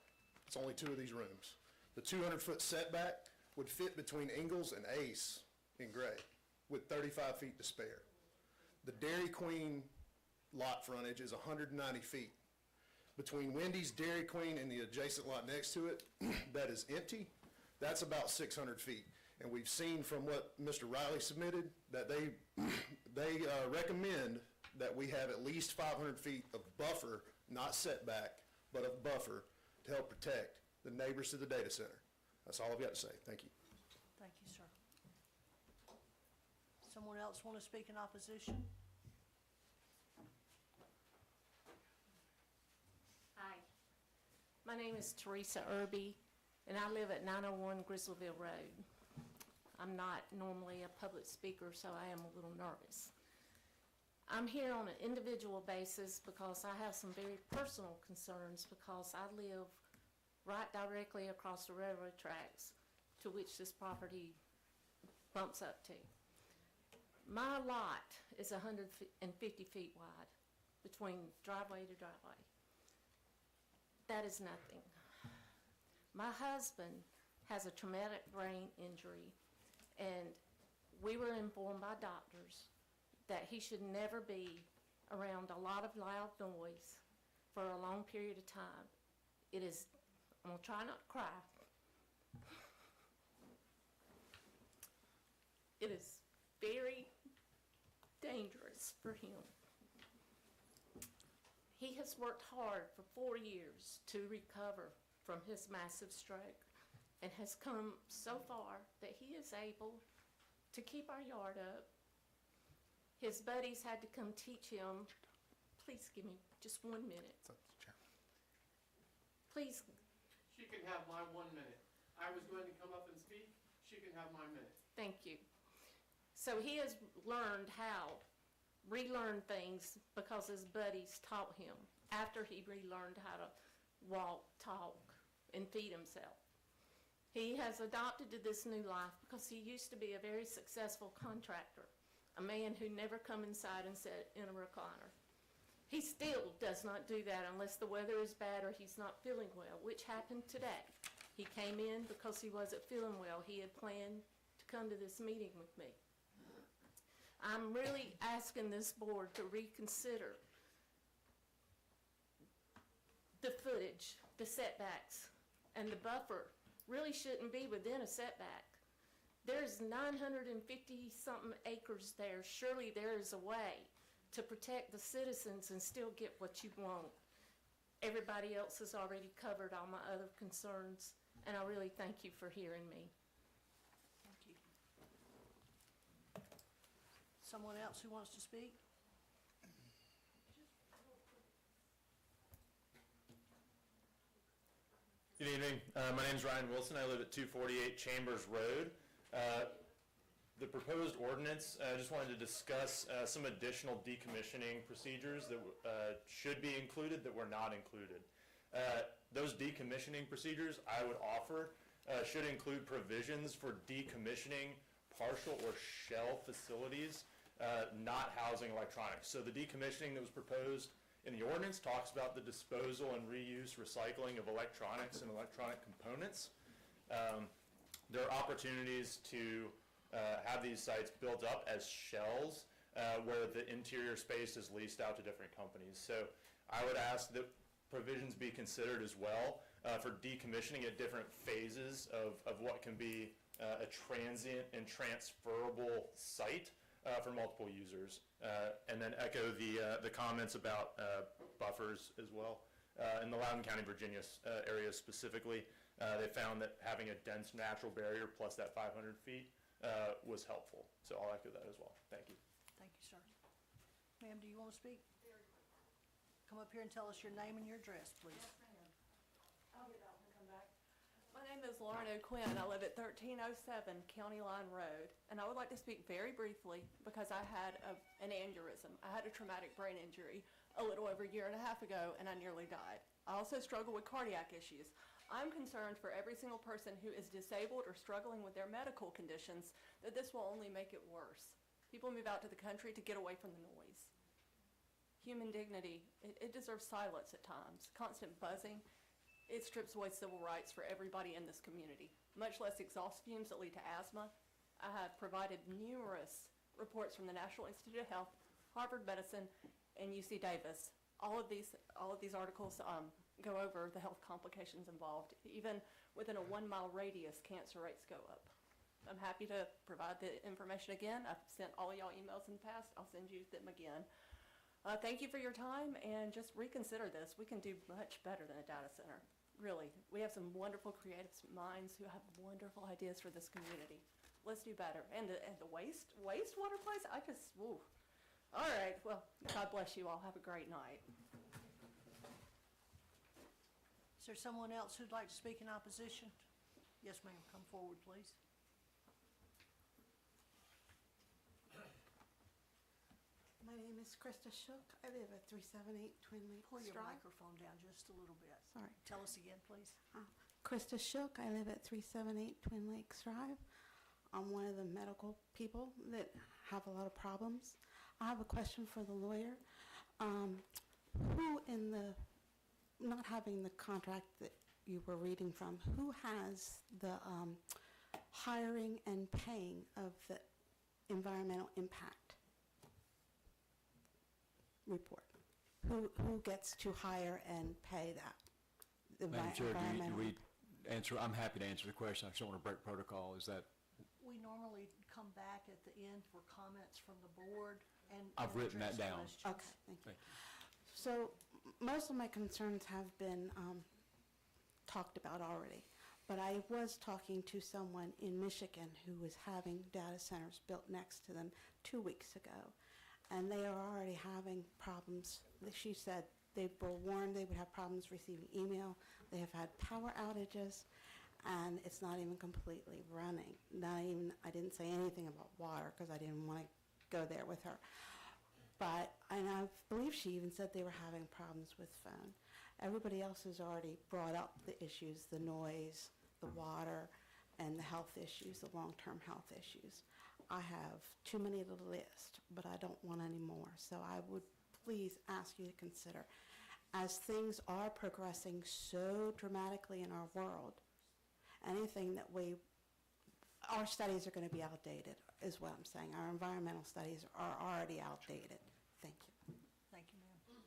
It's only 2 of these rooms. The 200-foot setback would fit between Ingalls and Ace in Gray with 35 feet to spare. The Dairy Queen lot frontage is 190 feet. Between Wendy's, Dairy Queen, and the adjacent lot next to it, that is empty, that's about 600 feet. And we've seen from what Mr. Riley submitted, that they recommend that we have at least 500 feet of buffer, not setback, but of buffer to help protect the neighbors to the data center. That's all I've got to say. Thank you. Thank you, sir. Someone else want to speak in opposition? Hi, my name is Teresa Irby, and I live at 901 Grizzleville Road. I'm not normally a public speaker, so I am a little nervous. I'm here on an individual basis because I have some very personal concerns because I live right directly across the railroad tracks to which this property bumps up to. My lot is 150 feet wide between driveway to driveway. That is nothing. My husband has a traumatic brain injury, and we were informed by doctors that he should never be around a lot of loud noise for a long period of time. It is, I'm gonna try not to cry. It is very dangerous for him. He has worked hard for 4 years to recover from his massive stroke and has come so far that he is able to keep our yard up. His buddies had to come teach him. Please give me just 1 minute. It's up to the chairman. Please, She can have my 1 minute. I was going to come up and speak. She can have my minute. thank you. So he has learned how, relearned things because his buddies taught him after he relearned how to walk, talk, and feed himself. He has adopted to this new life because he used to be a very successful contractor, a man who never come inside and sat in a recliner. He still does not do that unless the weather is bad or he's not feeling well, which happened today. He came in because he wasn't feeling well. He had planned to come to this meeting with me. I'm really asking this board to reconsider the footage, the setbacks, and the buffer really shouldn't be within a setback. There's 950-something acres there. Surely there is a way to protect the citizens and still get what you want. Everybody else has already covered all my other concerns, and I really thank you for hearing me. Thank you. Someone else who wants to speak? Good evening. My name is Ryan Wilson. I live at 248 Chambers Road. The proposed ordinance, I just wanted to discuss some additional decommissioning procedures that should be included that were not included. Those decommissioning procedures I would offer should include provisions for decommissioning partial or shell facilities not housing electronics. So the decommissioning that was proposed in the ordinance talks about the disposal and reuse, recycling of electronics and electronic components. There are opportunities to have these sites built up as shells where the interior space is leased out to different companies. So I would ask that provisions be considered as well for decommissioning at different phases of what can be a transient and transferable site for multiple users. And then echo the comments about buffers as well. In the Loudoun County, Virginia area specifically, they found that having a dense natural barrier plus that 500 feet was helpful. So I'll echo that as well. Thank you. Thank you, sir. Ma'am, do you want to speak? Come up here and tell us your name and your address, please. I'll get out and come back. My name is Lauren O'Quinn. I live at 1307 County Line Road, and I would like to speak very briefly because I had an aneurysm. I had a traumatic brain injury a little over a year and a half ago, and I nearly died. I also struggle with cardiac issues. I'm concerned for every single person who is disabled or struggling with their medical conditions that this will only make it worse. People move out to the country to get away from the noise. Human dignity, it deserves silence at times. Constant buzzing, it strips away civil rights for everybody in this community, much less exhaust fumes that lead to asthma. I have provided numerous reports from the National Institute of Health, Harvard Medicine, and UC Davis. All of these articles go over the health complications involved. Even within a 1 mile radius, cancer rates go up. I'm happy to provide the information again. I've sent all of y'all emails in the past. I'll send you them again. Thank you for your time, and just reconsider this. We can do much better than a data center. Really, we have some wonderful creative minds who have wonderful ideas for this community. Let's do better. And the wastewater place, woo. All right, well, God bless you all. Have a great night. Is there someone else who'd like to speak in opposition? Yes, ma'am. Come forward, please. My name is Krista Shook. I live at 378 Twin Lakes Pull your Drive. microphone down just a little bit. Sorry. Tell us again, please. Krista Shook. I live at 378 Twin Lakes Drive. I'm one of the medical people that have a lot of problems. I have a question for the lawyer. Who in the, not having the contract that you were reading from, who has the hiring and paying of the environmental impact report? Who gets to hire and pay that? The Madam Chair, do environmental- we answer, I'm happy to answer the question. I just don't want to break protocol. Is that, We normally come back at the end for comments from the board and. I've written that address down. questions. Okay, thank you. Thank you. So most of my concerns have been talked about already, but I was talking to someone in Michigan who was having data centers built next to them 2 weeks ago, and they are already having problems. She said they were warned they would have problems receiving email. They have had power outages, and it's not even completely running. I didn't say anything about water because I didn't want to go there with her. But, and I believe she even said they were having problems with phone. Everybody else has already brought up the issues, the noise, the water, and the health issues, the long-term health issues. I have too many to list, but I don't want any more. So I would please ask you to consider, as things are progressing so dramatically in our world, anything that our studies are going to be outdated, is what I'm saying. Our environmental studies are already outdated. Thank you. Thank you, ma'am.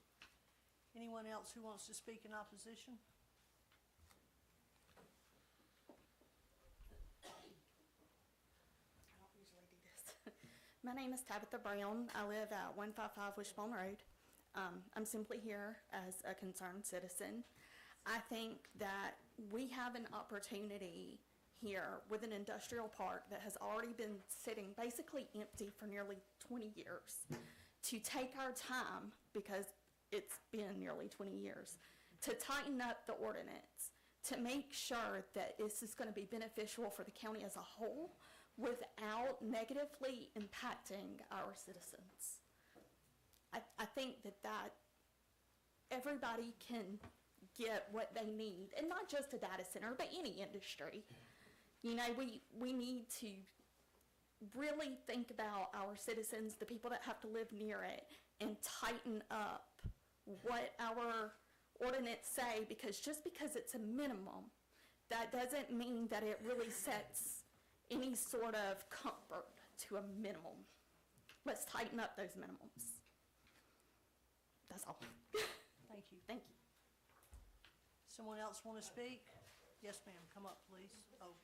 Anyone else who wants to speak in opposition? I don't usually do this. My name is Tabitha Brown. I live at 155 Wishbone Road. I'm simply here as a concerned citizen. I think that we have an opportunity here with an industrial park that has already been sitting basically empty for nearly 20 years to take our time, because it's been nearly 20 years, to tighten up the ordinance, to make sure that this is going to be beneficial for the county as a whole without negatively impacting our citizens. I think that everybody can get what they need, and not just a data center, but any industry. You know, we need to really think about our citizens, the people that have to live near it, and tighten up what our ordinance say, because just because it's a minimum, that doesn't mean that it really sets any sort of comfort to a minimum. Let's tighten up those minimums. That's all. Thank you. Thank you. Someone else want to speak? Yes, ma'am, come up, please. Oh.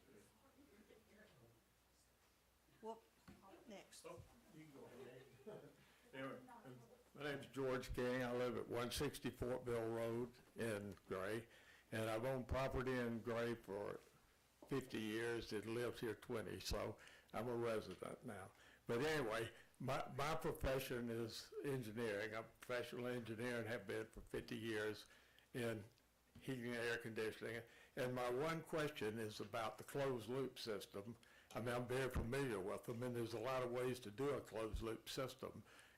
Whoop, next. Anyway, my name's George King. I live at 160 Fortville Road in Gray, and I've owned property in Gray for 50 years and lived here 20, so I'm a resident now. But anyway, my profession is engineering. I'm a professional engineer and have been for 50 years in heating and air conditioning. And my one question is about the closed loop system. I mean, I'm very familiar with them, and there's a lot of ways to do a closed loop system.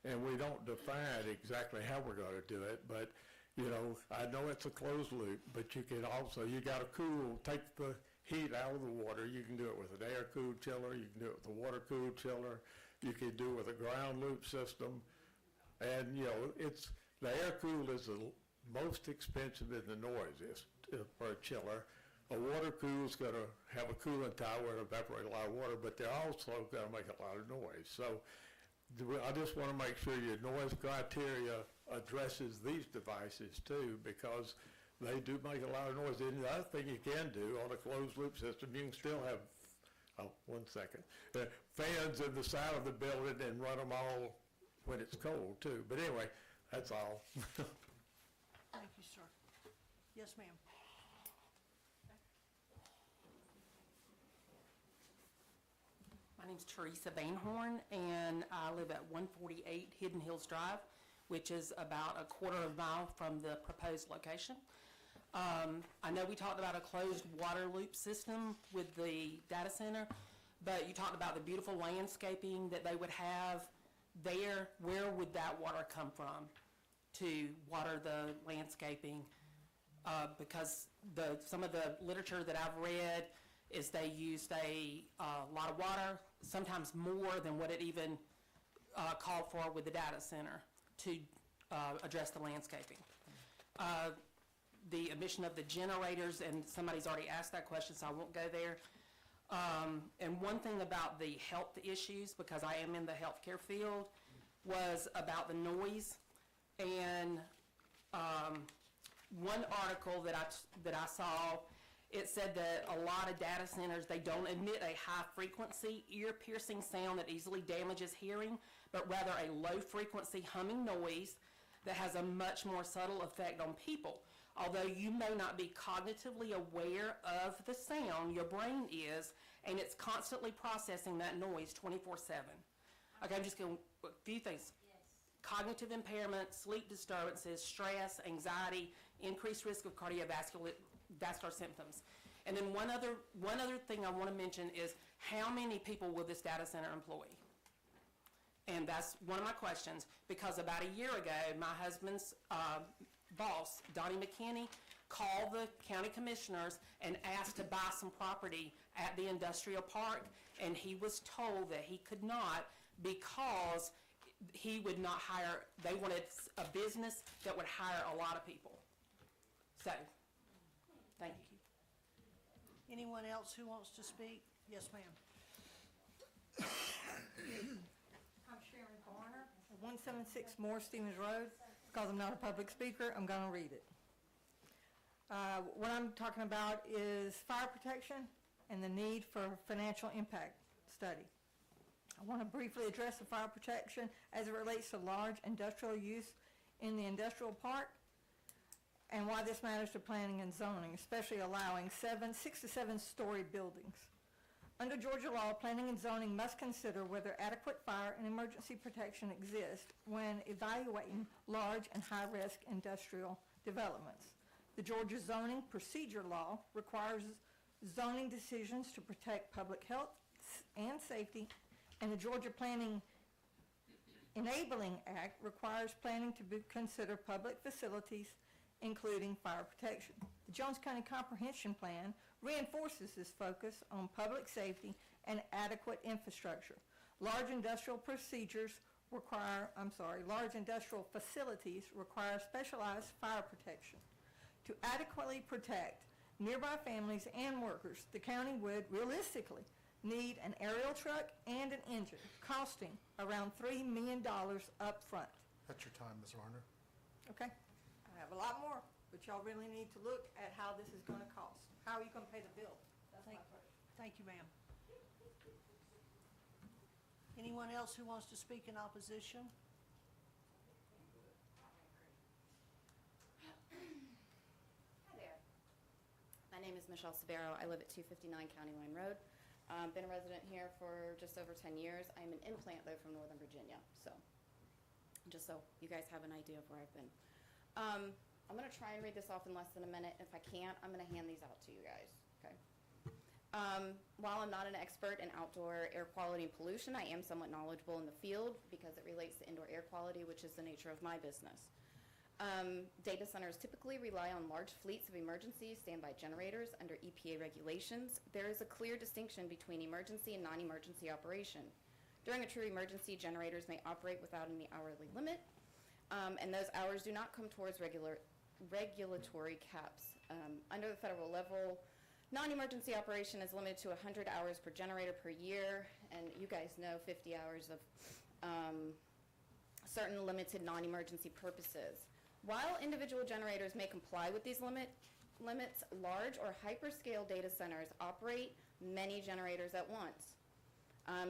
And we don't define exactly how we're going to do it, but, you know, I know it's a closed loop, but you can also, you got to take the heat out of the water. You can do it with an air-cooled chiller. You can do it with a water-cooled chiller. You can do it with a ground loop system. And, you know, the air-cooled is the most expensive in the noisiest for a chiller. A water-cooled is going to have a cooling tower and evaporate a lot of water, but they're also going to make a lot of noise. So I just want to make sure your noise criteria addresses these devices too, because they do make a lot of noise. And the other thing you can do on a closed loop system, you can still have, fans in the side of the building and run them all when it's cold too. But anyway, that's all. Thank you, sir. Yes, ma'am. My name's Teresa Bainhorn, and I live at 148 Hidden Hills Drive, which is about a quarter of a mile from the proposed location. I know we talked about a closed water loop system with the data center, but you talked about the beautiful landscaping that they would have there. Where would that water come from to water the landscaping? Because some of the literature that I've read is they used a lot of water, sometimes more than what it even called for with the data center to address the landscaping. The emission of the generators, and somebody's already asked that question, so I won't go there. And one thing about the health issues, because I am in the healthcare field, was about the noise. And one article that I saw, it said that a lot of data centers, they don't emit a high-frequency, ear-piercing sound that easily damages hearing, but rather a low-frequency humming noise that has a much more subtle effect on people. Although you may not be cognitively aware of the sound, your brain is, and it's constantly processing that noise 24/7. Okay, I'm just going to, a few things. Yes. Cognitive impairment, sleep disturbances, stress, anxiety, increased risk of vascular symptoms. And then one other thing I want to mention is how many people will this data center employ? And that's one of my questions, because about a year ago, my husband's boss, Donnie McKinney, called the county commissioners and asked to buy some property at the industrial park, and he was told that he could not because he would not hire, they wanted a business that would hire a lot of people. So, thank you. Anyone else who wants to speak? Yes, ma'am. I'm Sharon Garner, 176 Moore Stevens Road. Because I'm not a public speaker, I'm going to read it. What I'm talking about is fire protection and the need for financial impact study. I want to briefly address the fire protection as it relates to large industrial use in the industrial park and why this matters to planning and zoning, especially allowing 6 to 7 story buildings. Under Georgia law, planning and zoning must consider whether adequate fire and emergency protection exist when evaluating large and high-risk industrial developments. The Georgia Zoning Procedure Law requires zoning decisions to protect public health and safety, and the Georgia Planning Enabling Act requires planning to consider public facilities, including fire protection. The Jones County Comprehension Plan reinforces this focus on public safety and adequate infrastructure. Large industrial facilities require specialized fire protection. To adequately protect nearby families and workers, the county would realistically need an aerial truck and an engine, costing around $3 million up front. That's your time, Ms. Varner. Okay? I have a lot more, but y'all really need to look at how this is gonna cost. How are you gonna pay the bill? That's my question. Thank you, ma'am. Anyone else who wants to speak in opposition? Hi there. My name is Michelle Sabero. I live at 259 County Line Road. Been a resident here for just over 10 years. I'm an implant, though, from Northern Virginia, so just so you guys have an idea of where I've been. I'm going to try and read this off in less than a minute. If I can't, I'm going to hand these out to you guys, okay? While I'm not an expert in outdoor air quality and pollution, I am somewhat knowledgeable in the field because it relates to indoor air quality, which is the nature of my business. Data centers typically rely on large fleets of emergency standby generators under EPA regulations. There is a clear distinction between emergency and non-emergency operation. During a true emergency, generators may operate without any hourly limit, and those hours do not come towards regulatory caps. Under the federal level, non-emergency operation is limited to 100 hours per generator per year, and you guys know 50 hours of certain limited non-emergency purposes. While individual generators may comply with these limits, large or hyperscale data centers operate many generators at once.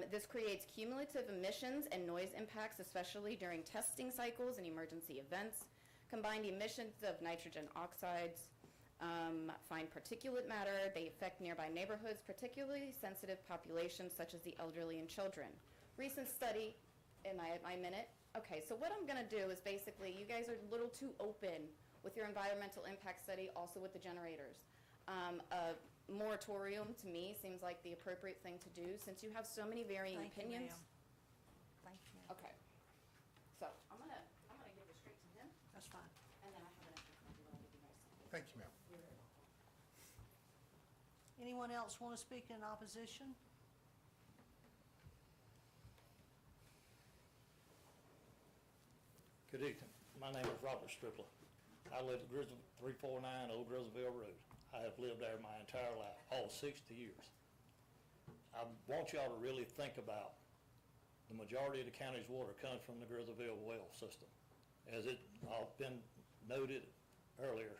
This creates cumulative emissions and noise impacts, especially during testing cycles and emergency events. Combined emissions of nitrogen oxides, fine particulate matter, they affect nearby neighborhoods, particularly sensitive populations such as the elderly and children. Recent study, am I at my minute? Okay, so what I'm going to do is basically, you guys are a little too open with your environmental impact study, also with the generators. A moratorium, to me, seems like the appropriate thing to do, since you have so many varying opinions. Thank you, ma'am. Okay. So, I'm gonna give this straight to him, That's fine. and then I have an extra copy that I'll give you guys. Thank you, ma'am. Anyone else want to speak in opposition? Good evening. My name is Robert Strickler. I live at 349 Old Grizzleville Road. I have lived there my entire life, all 60 years. I want y'all to really think about the majority of the county's water comes from the Grizzleville well system. As it been noted earlier,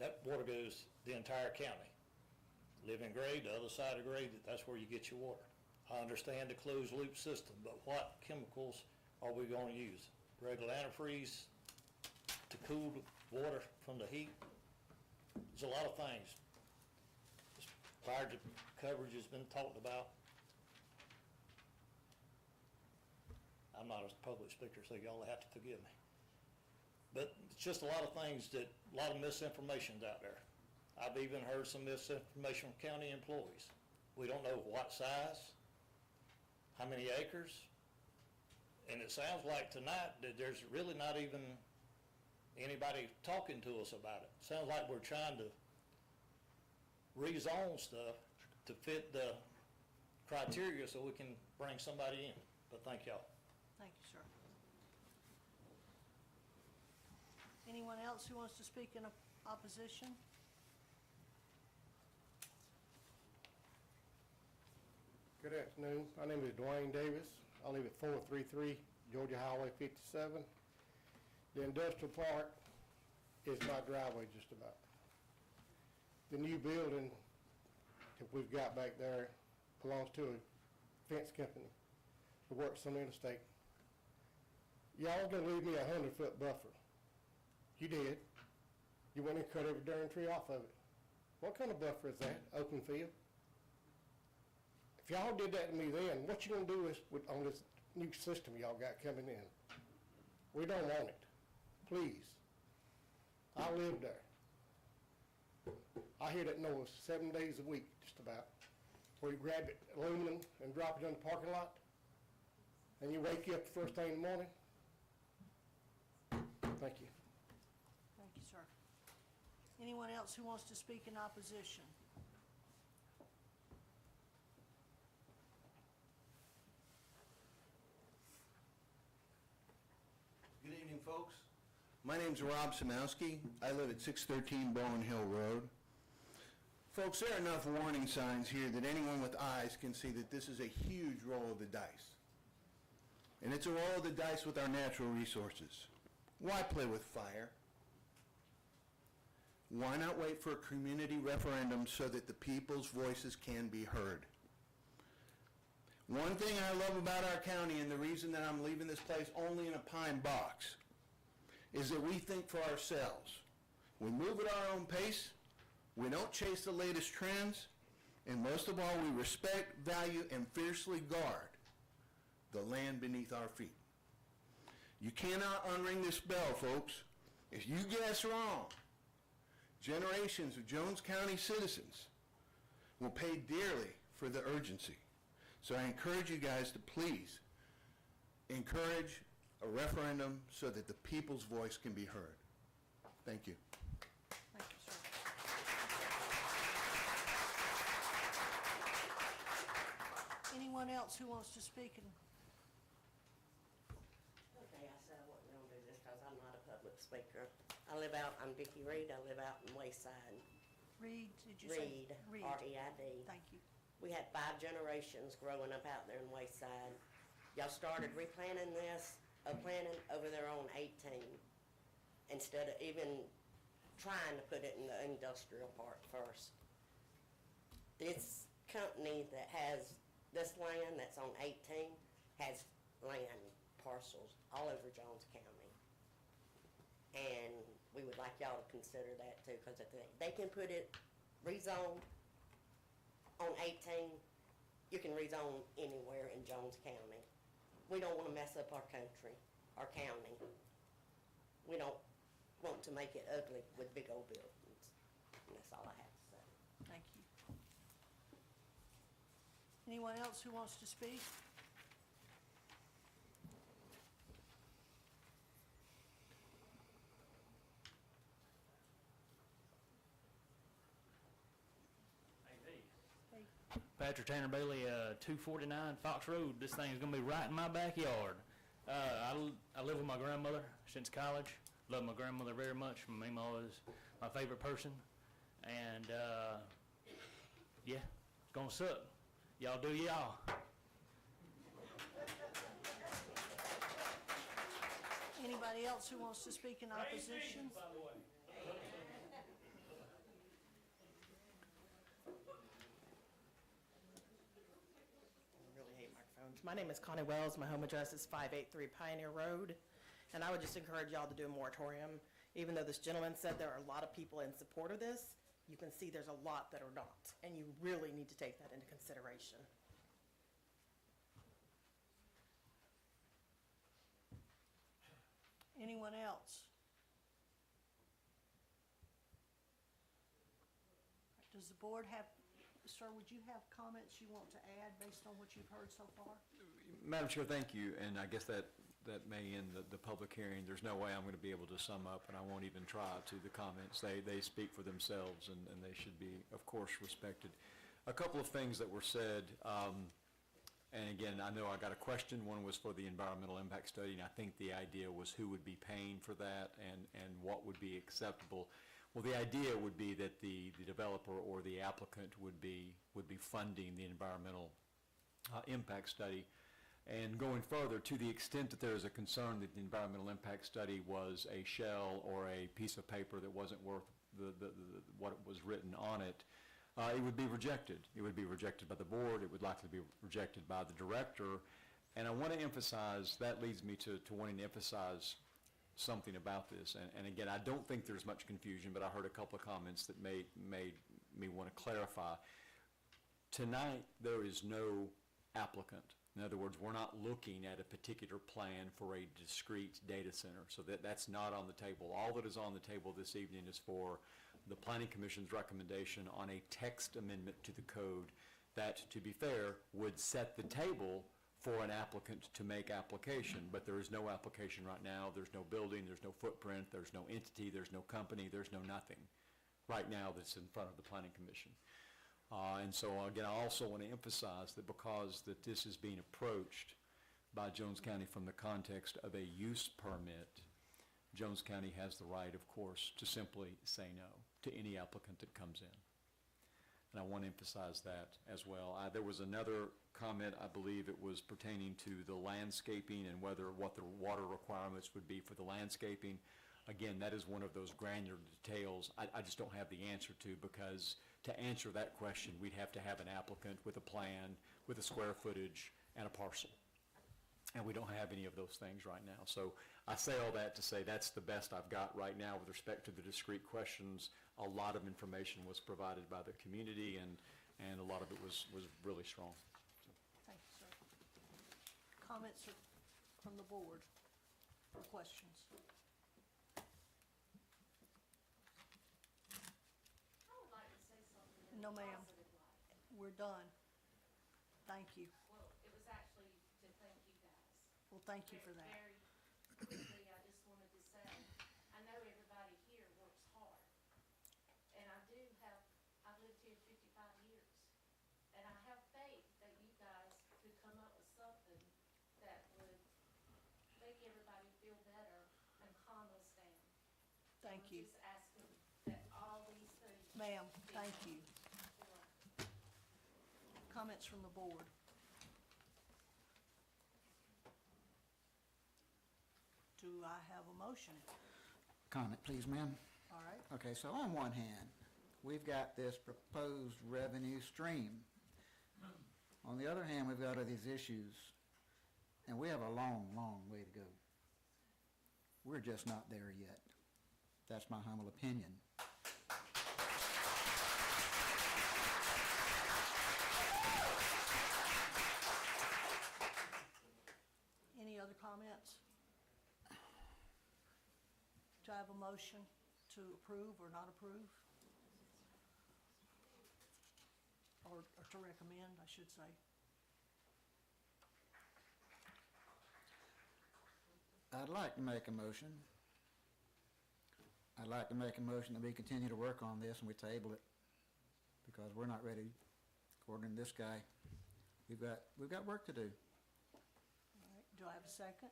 that water goes the entire county. Live in Gray, the other side of Gray, that's where you get your water. I understand the closed loop system, but what chemicals are we going to use? Regular antifreeze to cool the water from the heat? There's a lot of things. Fire coverage has been talked about. I'm not a public speaker, so y'all have to forgive me. But it's just a lot of things a lot of misinformation's out there. I've even heard some misinformation from county employees. We don't know what size, how many acres, and it sounds like tonight that there's really not even anybody talking to us about it. Sounds like we're trying to rezone stuff to fit the criteria so we can bring somebody in. But thank y'all. Thank you, sir. Anyone else who wants to speak in opposition? Good afternoon. My name is Dwayne Davis. I live at 433 Georgia Highway 57. The industrial park is my driveway just about. The new building that we've got back there belongs to a fence company who works on the interstate. Y'all gonna leave me a 100-foot buffer. You did. You went and cut every darn tree off of it. What kind of buffer is that? Open field? If y'all did that to me then, what you gonna do on this new system y'all got coming in? We don't want it. Please. I live there. I hit that noise 7 days a week, just about, where you grab it, aluminum, and drop it in the parking lot, and you wake you up the first thing in the morning. Thank you. Thank you, sir. Anyone else who wants to speak in opposition? Good evening, folks. My name's Rob Samowski. I live at 613 Bowen Hill Road. Folks, there are enough warning signs here that anyone with eyes can see that this is a huge roll of the dice. And it's a roll of the dice with our natural resources. Why play with fire? Why not wait for a community referendum so that the people's voices can be heard? One thing I love about our county, and the reason that I'm leaving this place only in a pine box, is that we think for ourselves. We move at our own pace, we don't chase the latest trends, and most of all, we respect, value, and fiercely guard the land beneath our feet. You cannot unring this bell, folks. If you guess wrong, generations of Jones County citizens will pay dearly for the urgency. So I encourage you guys to please encourage a referendum so that the people's voice can be heard. Thank you. Thank you, sir. Anyone else who wants to speak? Okay, I said I wasn't gonna do this because I'm not a public speaker. I'm Vicki Reed, I live out in Wayside. Reed, did you say? Reed, R-E-I-D. Thank you. We had 5 generations growing up out there in Wayside. Y'all started replanting this, planting over there on 18, instead of even trying to put it in the industrial part first. This company that has this land that's on 18 has land parcels all over Jones County. And we would like y'all to consider that too, because if they can put it rezoned on 18, you can rezone anywhere in Jones County. We don't want to mess up our country, our county. We don't want to make it ugly with big old buildings. And that's all I have to say. Thank you. Anyone else who wants to speak? Patrick Tanner Bailey, 249 Fox Road. This thing's gonna be right in my backyard. I live with my grandmother since college. Love my grandmother very much. My mama is my favorite person. And, yeah, it's gonna suck. Y'all do y'all. Anybody else who wants to speak in opposition? My name is Connie Wells. My home address is 583 Pioneer Road. And I would just encourage y'all to do a moratorium. Even though this gentleman said there are a lot of people in support of this, you can see there's a lot that are not. And you really need to take that into consideration. Anyone else? Does the board have, sir, would you have comments you want to add based on what you've heard so far? Madam Chair, thank you, and I guess that may end the public hearing. There's no way I'm going to be able to sum up, and I won't even try to. The comments, they speak for themselves, and they should be, of course, respected. A couple of things that were said, and again, I know I got a question. One was for the environmental impact study, and I think the idea was who would be paying for that and what would be acceptable. Well, the idea would be that the developer or the applicant would be funding the environmental impact study. And going further, to the extent that there is a concern that the environmental impact study was a shell or a piece of paper that wasn't worth what was written on it, it would be rejected. It would be rejected by the board. It would likely be rejected by the director. And I want to emphasize, that leads me to wanting to emphasize something about this. And again, I don't think there's much confusion, but I heard a couple of comments that made me want to clarify. Tonight, there is no applicant In other words, we're not looking at a particular plan for a discrete data center, so that's not on the table. All that is on the table this evening is for the Planning Commission's recommendation on a text amendment to the code that, to be fair, would set the table for an applicant to make application, but there is no application right now. There's no building, there's no footprint, there's no entity, there's no company, there's no nothing right now that's in front of the Planning Commission. And so, again, I also want to emphasize that because that this is being approached by Jones County from the context of a use permit, Jones County has the right, of course, to simply say no to any applicant that comes in. And I want to emphasize that as well. There was another comment, I believe it was pertaining to the landscaping and what the water requirements would be for the landscaping. Again, that is one of those granular details I just don't have the answer to, because to answer that question, we'd have to have an applicant with a plan, with a square footage, and a parcel. And we don't have any of those things right now. So I say all that to say that's the best I've got right now with respect to the discrete questions. A lot of information was provided by the community, and a lot of it was really strong. Thank you, sir. Comments from the board or questions? I would like to say something in No, a ma'am. positive light. We're done. Thank you. Well, it was actually to thank you guys. Well, thank you for that. Very quickly, I just wanted to say, I know everybody here works hard. And I've lived here 55 years. And I have faith that you guys could come up with something that would make everybody feel better and calm us down. Thank I'm you. just asking that all these things. Ma'am, be thank done. you. Comments from the board? Do I have a motion? Comment, please, ma'am. All right. Okay, so on one hand, we've got this proposed revenue stream. On the other hand, we've got all these issues, and we have a long, long way to go. We're just not there yet. That's my humble opinion. Any other comments? Do I have a motion to approve or not approve? Or to recommend, I should say. I'd like to make a motion. I'd like to make a motion that we continue to work on this and we table it, because we're not ready, according to this guy. We've got work to do. All right. Do I have a second?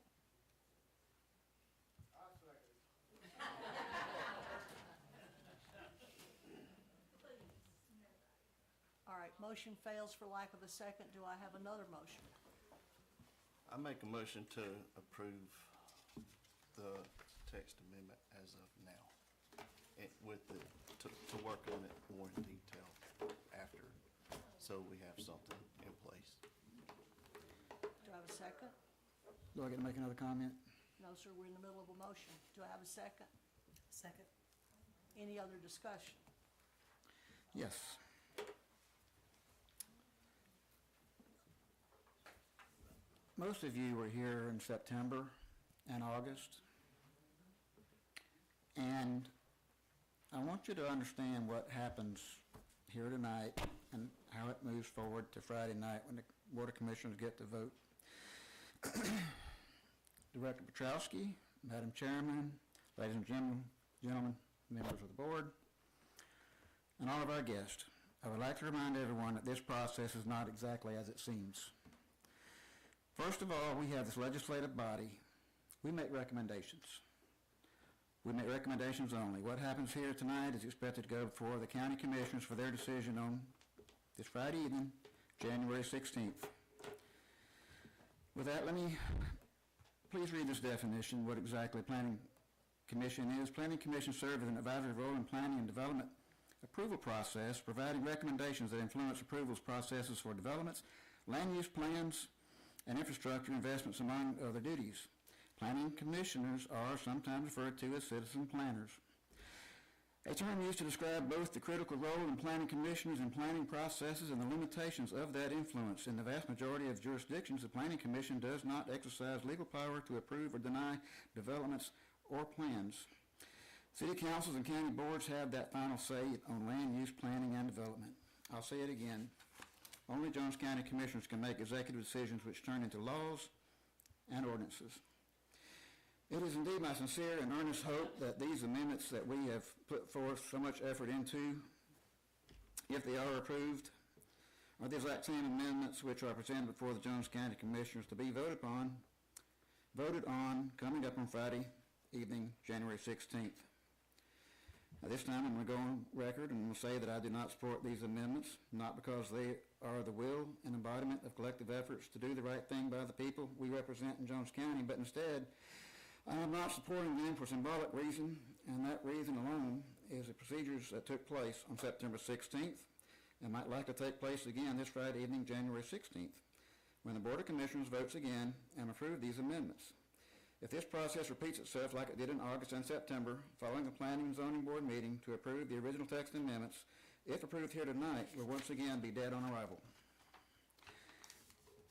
All right, motion fails for lack of a second. Do I have another motion? I make a motion to approve the text amendment as of now, to work on it more in detail after, so we have something in place. Do I have a second? Do I get to make another comment? No, sir, we're in the middle of a motion. Do I have a second? Second. Any other discussion? Yes. Most of you were here in September and August, and I want you to understand what happens here tonight and how it moves forward to Friday night when the Board of Commissioners get to vote. Director Petrowski, Madam Chairman, ladies and gentlemen, members of the board, and all of our guests, I would like to remind everyone that this process is not exactly as it seems. First of all, we have this legislative body. We make recommendations. We make recommendations only. What happens here tonight is expected to go before the county commissioners for their decision on this Friday evening, January 16th. With that, let me please read this definition, what exactly Planning Commission is. Planning Commission serves as an advisory role in planning and development approval process, providing recommendations that influence approvals processes for developments, land use plans, and infrastructure investments, among other duties. Planning commissioners are sometimes referred to as citizen planners. a term used to describe both the critical role in planning commissioners and planning processes and the limitations of that influence. In the vast majority of jurisdictions, the planning commission does not exercise legal power to approve or deny developments or plans. City councils and county boards have that final say on land use planning and development. I'll say it again. Only Jones County commissioners can make executive decisions which turn into laws and ordinances. It is indeed my sincere and earnest hope that these amendments that we have put forth so much effort into, if they are approved, are the exact same amendments which are presented before the Jones County Commissioners to be voted on coming up on Friday evening, January 16th. At this time, I'm going to go on record and say that I do not support these amendments, not because they are the will and embodiment of collective efforts to do the right thing by the people we represent in Jones County, but instead, I am not supporting them for symbolic reason, and that reason alone is the procedures that took place on September 16th and might likely take place again this Friday evening, January 16th, when the Board of Commissioners votes again and approves these amendments. If this process repeats itself like it did in August and September, following the Planning and Zoning Board meeting to approve the original text amendments, if approved here tonight, will once again be dead on arrival.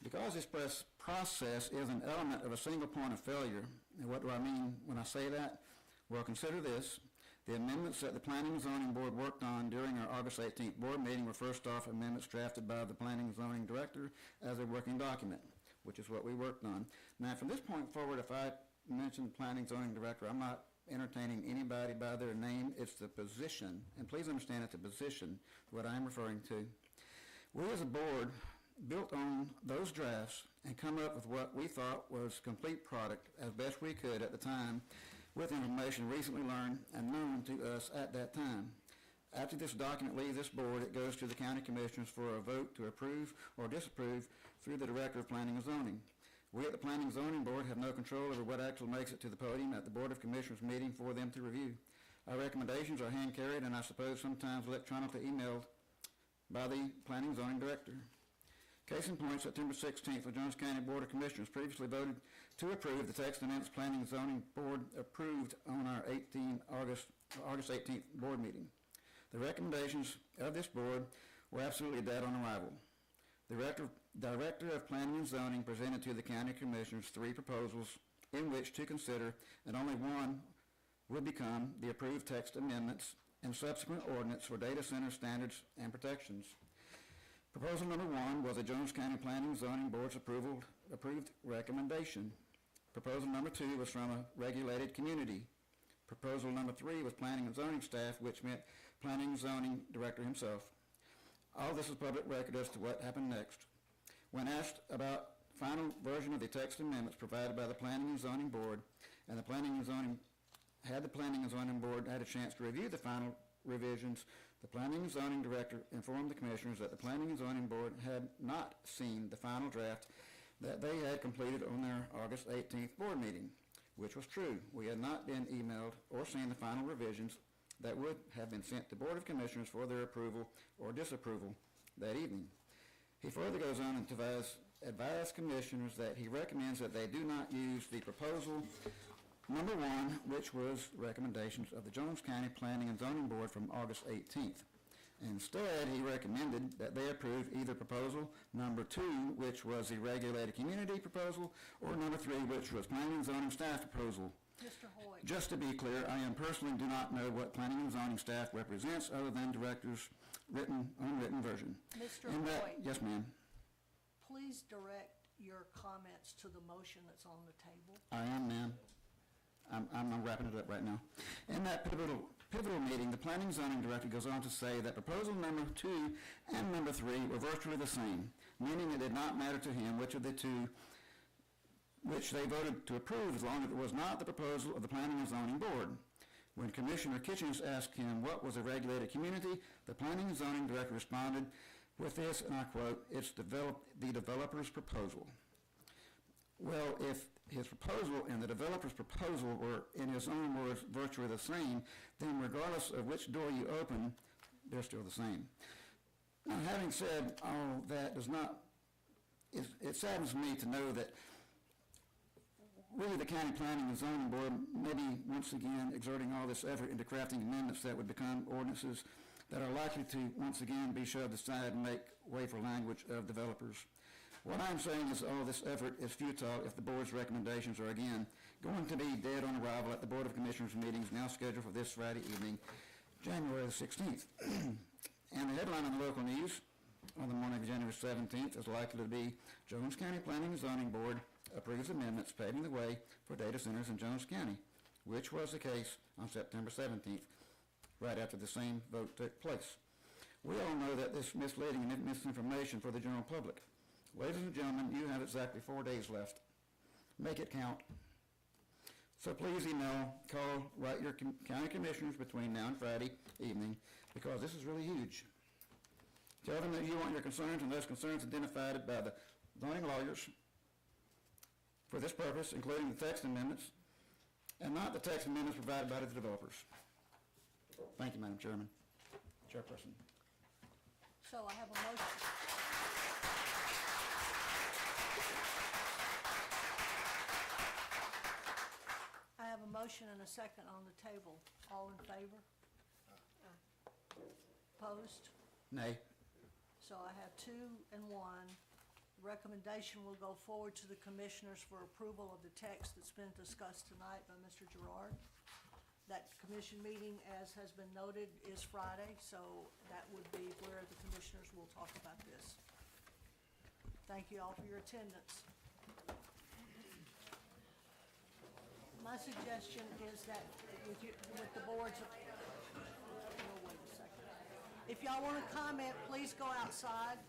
Because this process is an element of a single point of failure, and what do I mean when I say that? Well, consider this. The amendments that the Planning and Zoning Board worked on during our August 18th board meeting were first off amendments drafted by the Planning and Zoning Director as a working document, which is what we worked on. Now, from this point forward, if I mention the Planning and Zoning Director, I'm not entertaining anybody by their name. It's the position, and please understand it's a position, what I'm referring to. We as a board built on those drafts and come up with what we thought was complete product as best we could at the time with information recently learned and known to us at that time. After this document leaves this board, it goes to the county commissioners for a vote to approve or disapprove through the Director of Planning and Zoning. We at the Planning and Zoning Board have no control over what actually makes it to the podium at the Board of Commissioners meeting for them to review. Our recommendations are hand-carried and I suppose sometimes electronically emailed by the Planning and Zoning Director. Case in point, September 16th, the Jones County Board of Commissioners previously voted to approve the text amendments Planning and Zoning Board approved on our August 18th board meeting. The recommendations of this board were absolutely dead on arrival. The Director of Planning and Zoning presented to the County Commissioners 3 proposals in which to consider, and only one would become the approved text amendments and subsequent ordinance for data center standards and protections. Proposal number 1 was the Jones County Planning and Zoning Board's approved recommendation. Proposal number 2 was from a regulated community. Proposal number 3 was Planning and Zoning staff, which meant Planning and Zoning Director himself. All this is public record as to what happened next. When asked about the final version of the text amendments provided by the Planning and Zoning Board, and the Planning and Zoning Board had a chance to review the final revisions, the Planning and Zoning Director informed the Commissioners that the Planning and Zoning Board had not seen the final draft that they had completed on their August 18th board meeting, which was true. We had not been emailed or seen the final revisions that would have been sent to Board of Commissioners for their approval or disapproval that evening. He further goes on to advise Commissioners that he recommends that they do not use the proposal number 1, which was recommendations of the Jones County Planning and Zoning Board from August 18th. Instead, he recommended that they approve either proposal number 2, which was the regulated community proposal, or number 3, which was Planning and Zoning staff proposal. Mr. Hoyt. Just to be clear, I personally do not know what Planning and Zoning staff represents other than Director's unwritten version. Mr. And that- Hoyt. Yes, ma'am. Please direct your comments to the motion that's on the table. I am, ma'am. I'm wrapping it up right now. In that pivotal meeting, the Planning and Zoning Director goes on to say that proposal number 2 and number 3 were virtually the same, meaning it did not matter to him which of the two which they voted to approve as long as it was not the proposal of the Planning and Zoning Board. When Commissioner Kitchens asked him what was a regulated community, the Planning and Zoning Director responded with this, and I quote, "It's the developer's proposal." Well, if his proposal and the developer's proposal were, in his own words, virtually the same, then regardless of which door you open, they're still the same. Now, having said all that, it saddens me to know that really, the County Planning and Zoning Board may be once again exerting all this effort into crafting amendments that would become ordinances that are likely to once again be shoved aside and make way for language of developers. What I'm saying is all this effort is futile if the board's recommendations are again going to be dead on arrival at the Board of Commissioners meetings now scheduled for this Friday evening, January the 16th. And the headline in the local news on the morning of January 17th is likely to be Jones County Planning and Zoning Board approves amendments paving the way for data centers in Jones County, which was the case on September 17th, right after the same vote took place. We all know that this is misleading and misinformation for the general public. Ladies and gentlemen, you have exactly 4 days left. Make it count. So please email, call, write your county commissioners between now and Friday evening, because this is really huge. Tell them that you want your concerns and those concerns identified by the zoning lawyers for this purpose, including the text amendments, and not the text amendments provided by the developers. Thank you, Madam Chairman. Chairperson. So I have a motion. I have a motion and a second on the table. All in favor? Opposed? Nay. So I have 2 and 1. Recommendation will go forward to the commissioners for approval of the text that's been discussed tonight by Mr. Gerard. That commission meeting, as has been noted, is Friday, so that would be where the commissioners will talk about this. Thank you all for your attendance. My suggestion is that with the board's, oh, wait a second. If y'all want to comment, please go outside.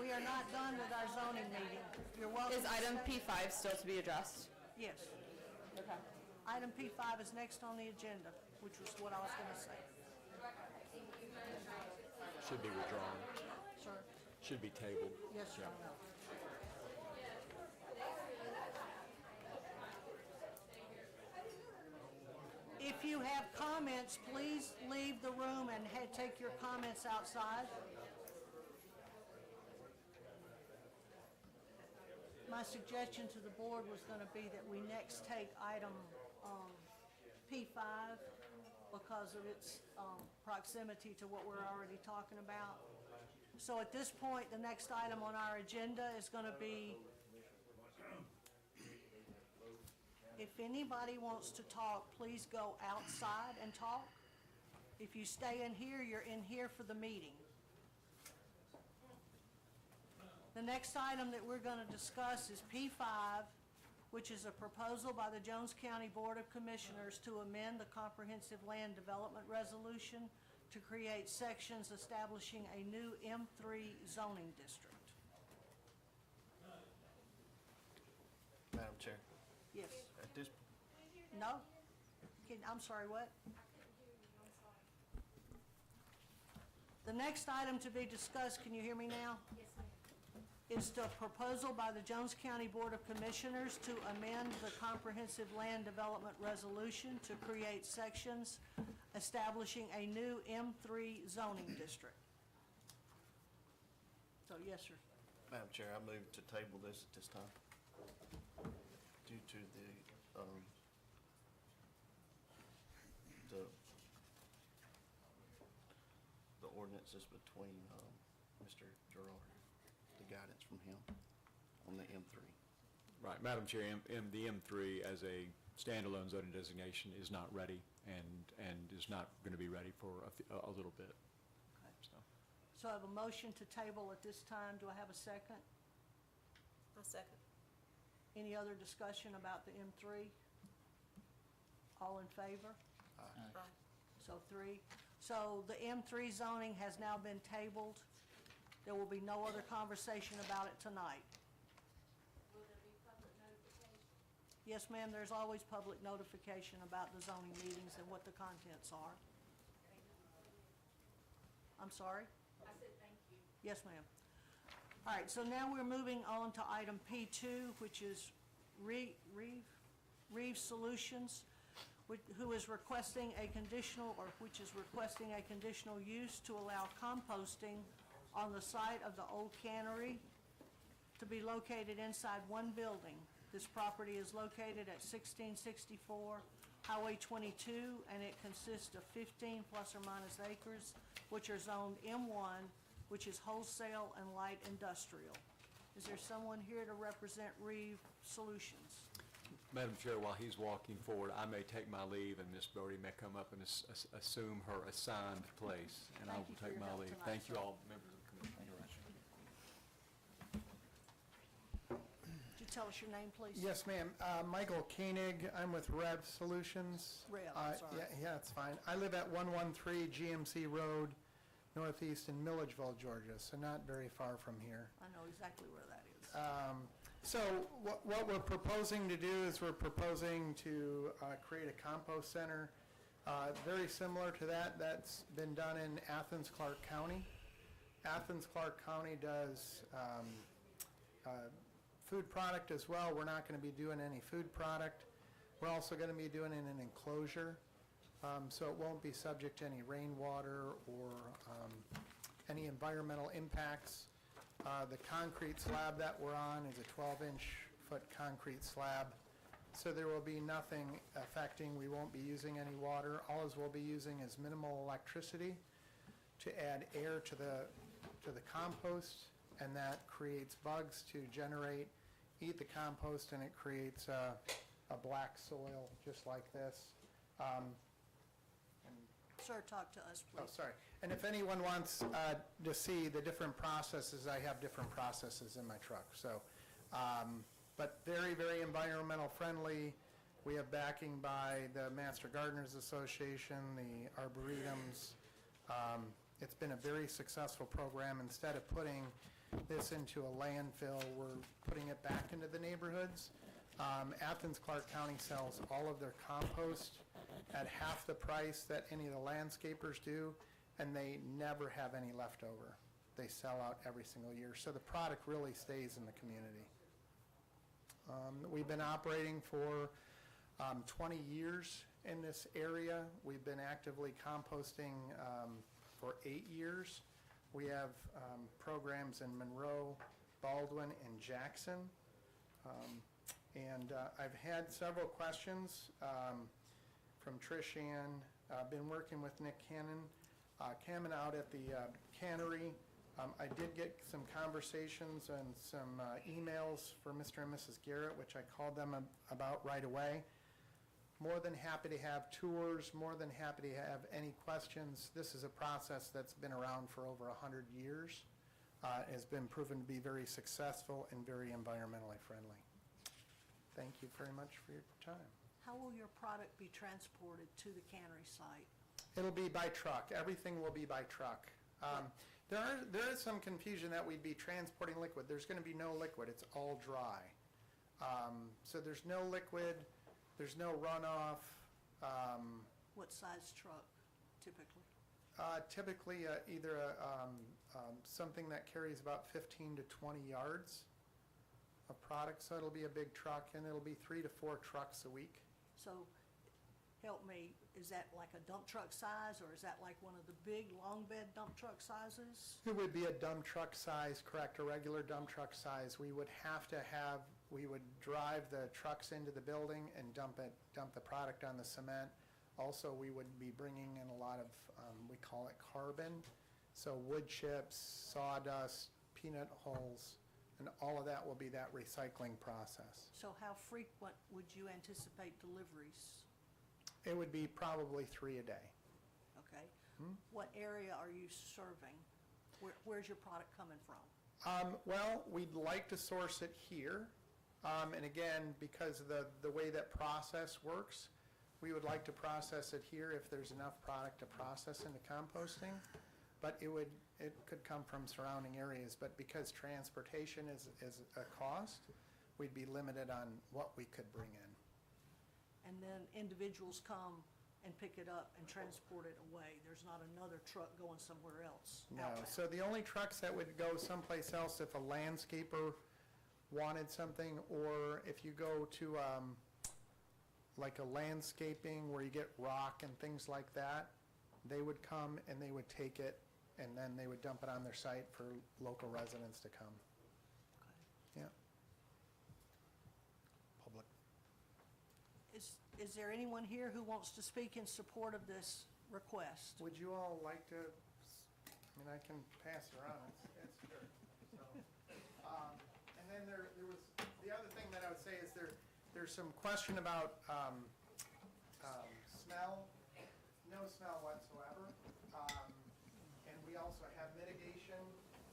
We are not done with our zoning meeting. You're welcome. Is item P5 still to be addressed? Yes. Okay. Item P5 is next on the agenda, which was what I was going to say. Should be withdrawn. Sir? Should be tabled. Yes, sir. If you have comments, please leave the room and take your comments outside. My suggestion to the board was going to be that we next take item P5 because of its proximity to what we're already talking about. So at this point, the next item on our agenda is going to be, if anybody wants to talk, please go outside and talk. If you stay in here, you're in here for the meeting. The next item that we're going to discuss is P5, which is a proposal by the Jones County Board of Commissioners to amend the Comprehensive Land Development Resolution to create sections establishing a new M3 zoning district. Madam Chair, Yes. at this, No? I'm sorry, what? The next item to be discussed, can you hear me now? Yes, ma'am. Is the proposal by the Jones County Board of Commissioners to amend the Comprehensive Land Development Resolution to create sections establishing a new M3 zoning district. So, yes, sir. Madam Chair, I move to table this at this time due to the ordinances between Mr. Gerard, the guidance from him on the M3. Right, Madam Chair, the M3 as a standalone zoning designation is not ready and is not going to be ready for a little bit. So, So I have a motion to table at this time. Do I have a second? A second. Any other discussion about the M3? All in favor? Aye. So 3. So the M3 zoning has now been tabled. There will be no other conversation about it tonight. Will there be public notification? Yes, ma'am, there's always public notification about the zoning meetings and what the contents are. I'm sorry? I said thank you. Yes, ma'am. All right, so now we're moving on to item P2, which is Reeve Solutions, who is requesting a conditional, or which is requesting a conditional use to allow composting on the site of the old cannery to be located inside one building. This property is located at 1664 Highway 22, and it consists of 15 plus or minus acres, which are zoned M1, which is wholesale and light industrial. Is there someone here to represent Reeve Solutions? Madam Chair, while he's walking forward, I may take my leave, and Ms. Brody may come up and assume her assigned place, and I Thank will you for take your my help leave. tonight, Thank you sir. all, members of the commission. Could you tell us your name, please? Yes, ma'am. Michael Koenig. I'm with Rev Solutions. Rev, I'm sorry. Yeah, it's fine. I live at 113 GMC Road, Northeast in Milledgeville, Georgia, so not very far from here. I know exactly where that is. So what we're proposing to do is we're proposing to create a compost center very similar to that. That's been done in Athens, Clarke County. Athens, Clarke County does food product as well. We're not going to be doing any food product. We're also going to be doing it in an enclosure, so it won't be subject to any rainwater or any environmental impacts. The concrete slab that we're on is a 12-inch concrete slab, so there will be nothing affecting. We won't be using any water. All we'll be using is minimal electricity to add air to the compost, and that creates bugs to eat the compost, and it creates a black soil just like this. Sir, talk to us, please. Oh, sorry. And if anyone wants to see the different processes, I have different processes in my truck. So, but very, very environmental friendly. We have backing by the Master Gardeners Association, the Arboretums. It's been a very successful program. Instead of putting this into a landfill, we're putting it back into the neighborhoods. Athens, Clarke County sells all of their compost at half the price that any of the landscapers do, and they never have any left over. They sell out every single year, so the product really stays in the community. We've been operating for 20 years in this area. We've been actively composting for 8 years. We have programs in Monroe, Baldwin, and Jackson. And I've had several questions from Trish Ann. I've been working with Nick Cannon out at the cannery. I did get some conversations and some emails for Mr. and Mrs. Garrett, which I called them about right away. More than happy to have tours, more than happy to have any questions. This is a process that's been around for over 100 years. Has been proven to be very successful and very environmentally friendly. Thank you very much for your time. How will your product be transported to the cannery site? It'll be by truck. Everything will be by truck. There is some confusion that we'd be transporting liquid. There's going to be no liquid. It's all dry. So there's no liquid. There's no runoff. What size truck, typically? Typically, either something that carries about 15 to 20 yards of product. So it'll be a big truck, and it'll be 3 to 4 trucks a week. So, help me, is that like a dump truck size, or is that like one of the big long bed dump truck sizes? It would be a dump truck size, correct, a regular dump truck size. We would drive the trucks into the building and dump the product on the cement. Also, we would be bringing in a lot of, we call it carbon, so wood chips, sawdust, peanut hulls, and all of that will be that recycling process. So how frequent would you anticipate deliveries? It would be probably 3 a day. Okay. What area are you serving? Where's your product coming from? Well, we'd like to source it here. And again, because of the way that process works, we would like to process it here if there's enough product to process into composting. But it could come from surrounding areas. But because transportation is a cost, we'd be limited on what we could bring in. And then individuals come and pick it up and transport it away. There's not another truck going somewhere else. No, outbound. so the only trucks that would go someplace else if a landscaper wanted something, or if you go to like a landscaping where you get rock and things like that, they would come and they would take it, and then they would dump it on their site for local residents to come. Yeah. Public. Is there anyone here who wants to speak in support of this request? Would you all like to, I mean, I can pass it around, it's good. So, and then there was, the other thing that I would say is there's some question about smell, no smell whatsoever. And we also have mitigation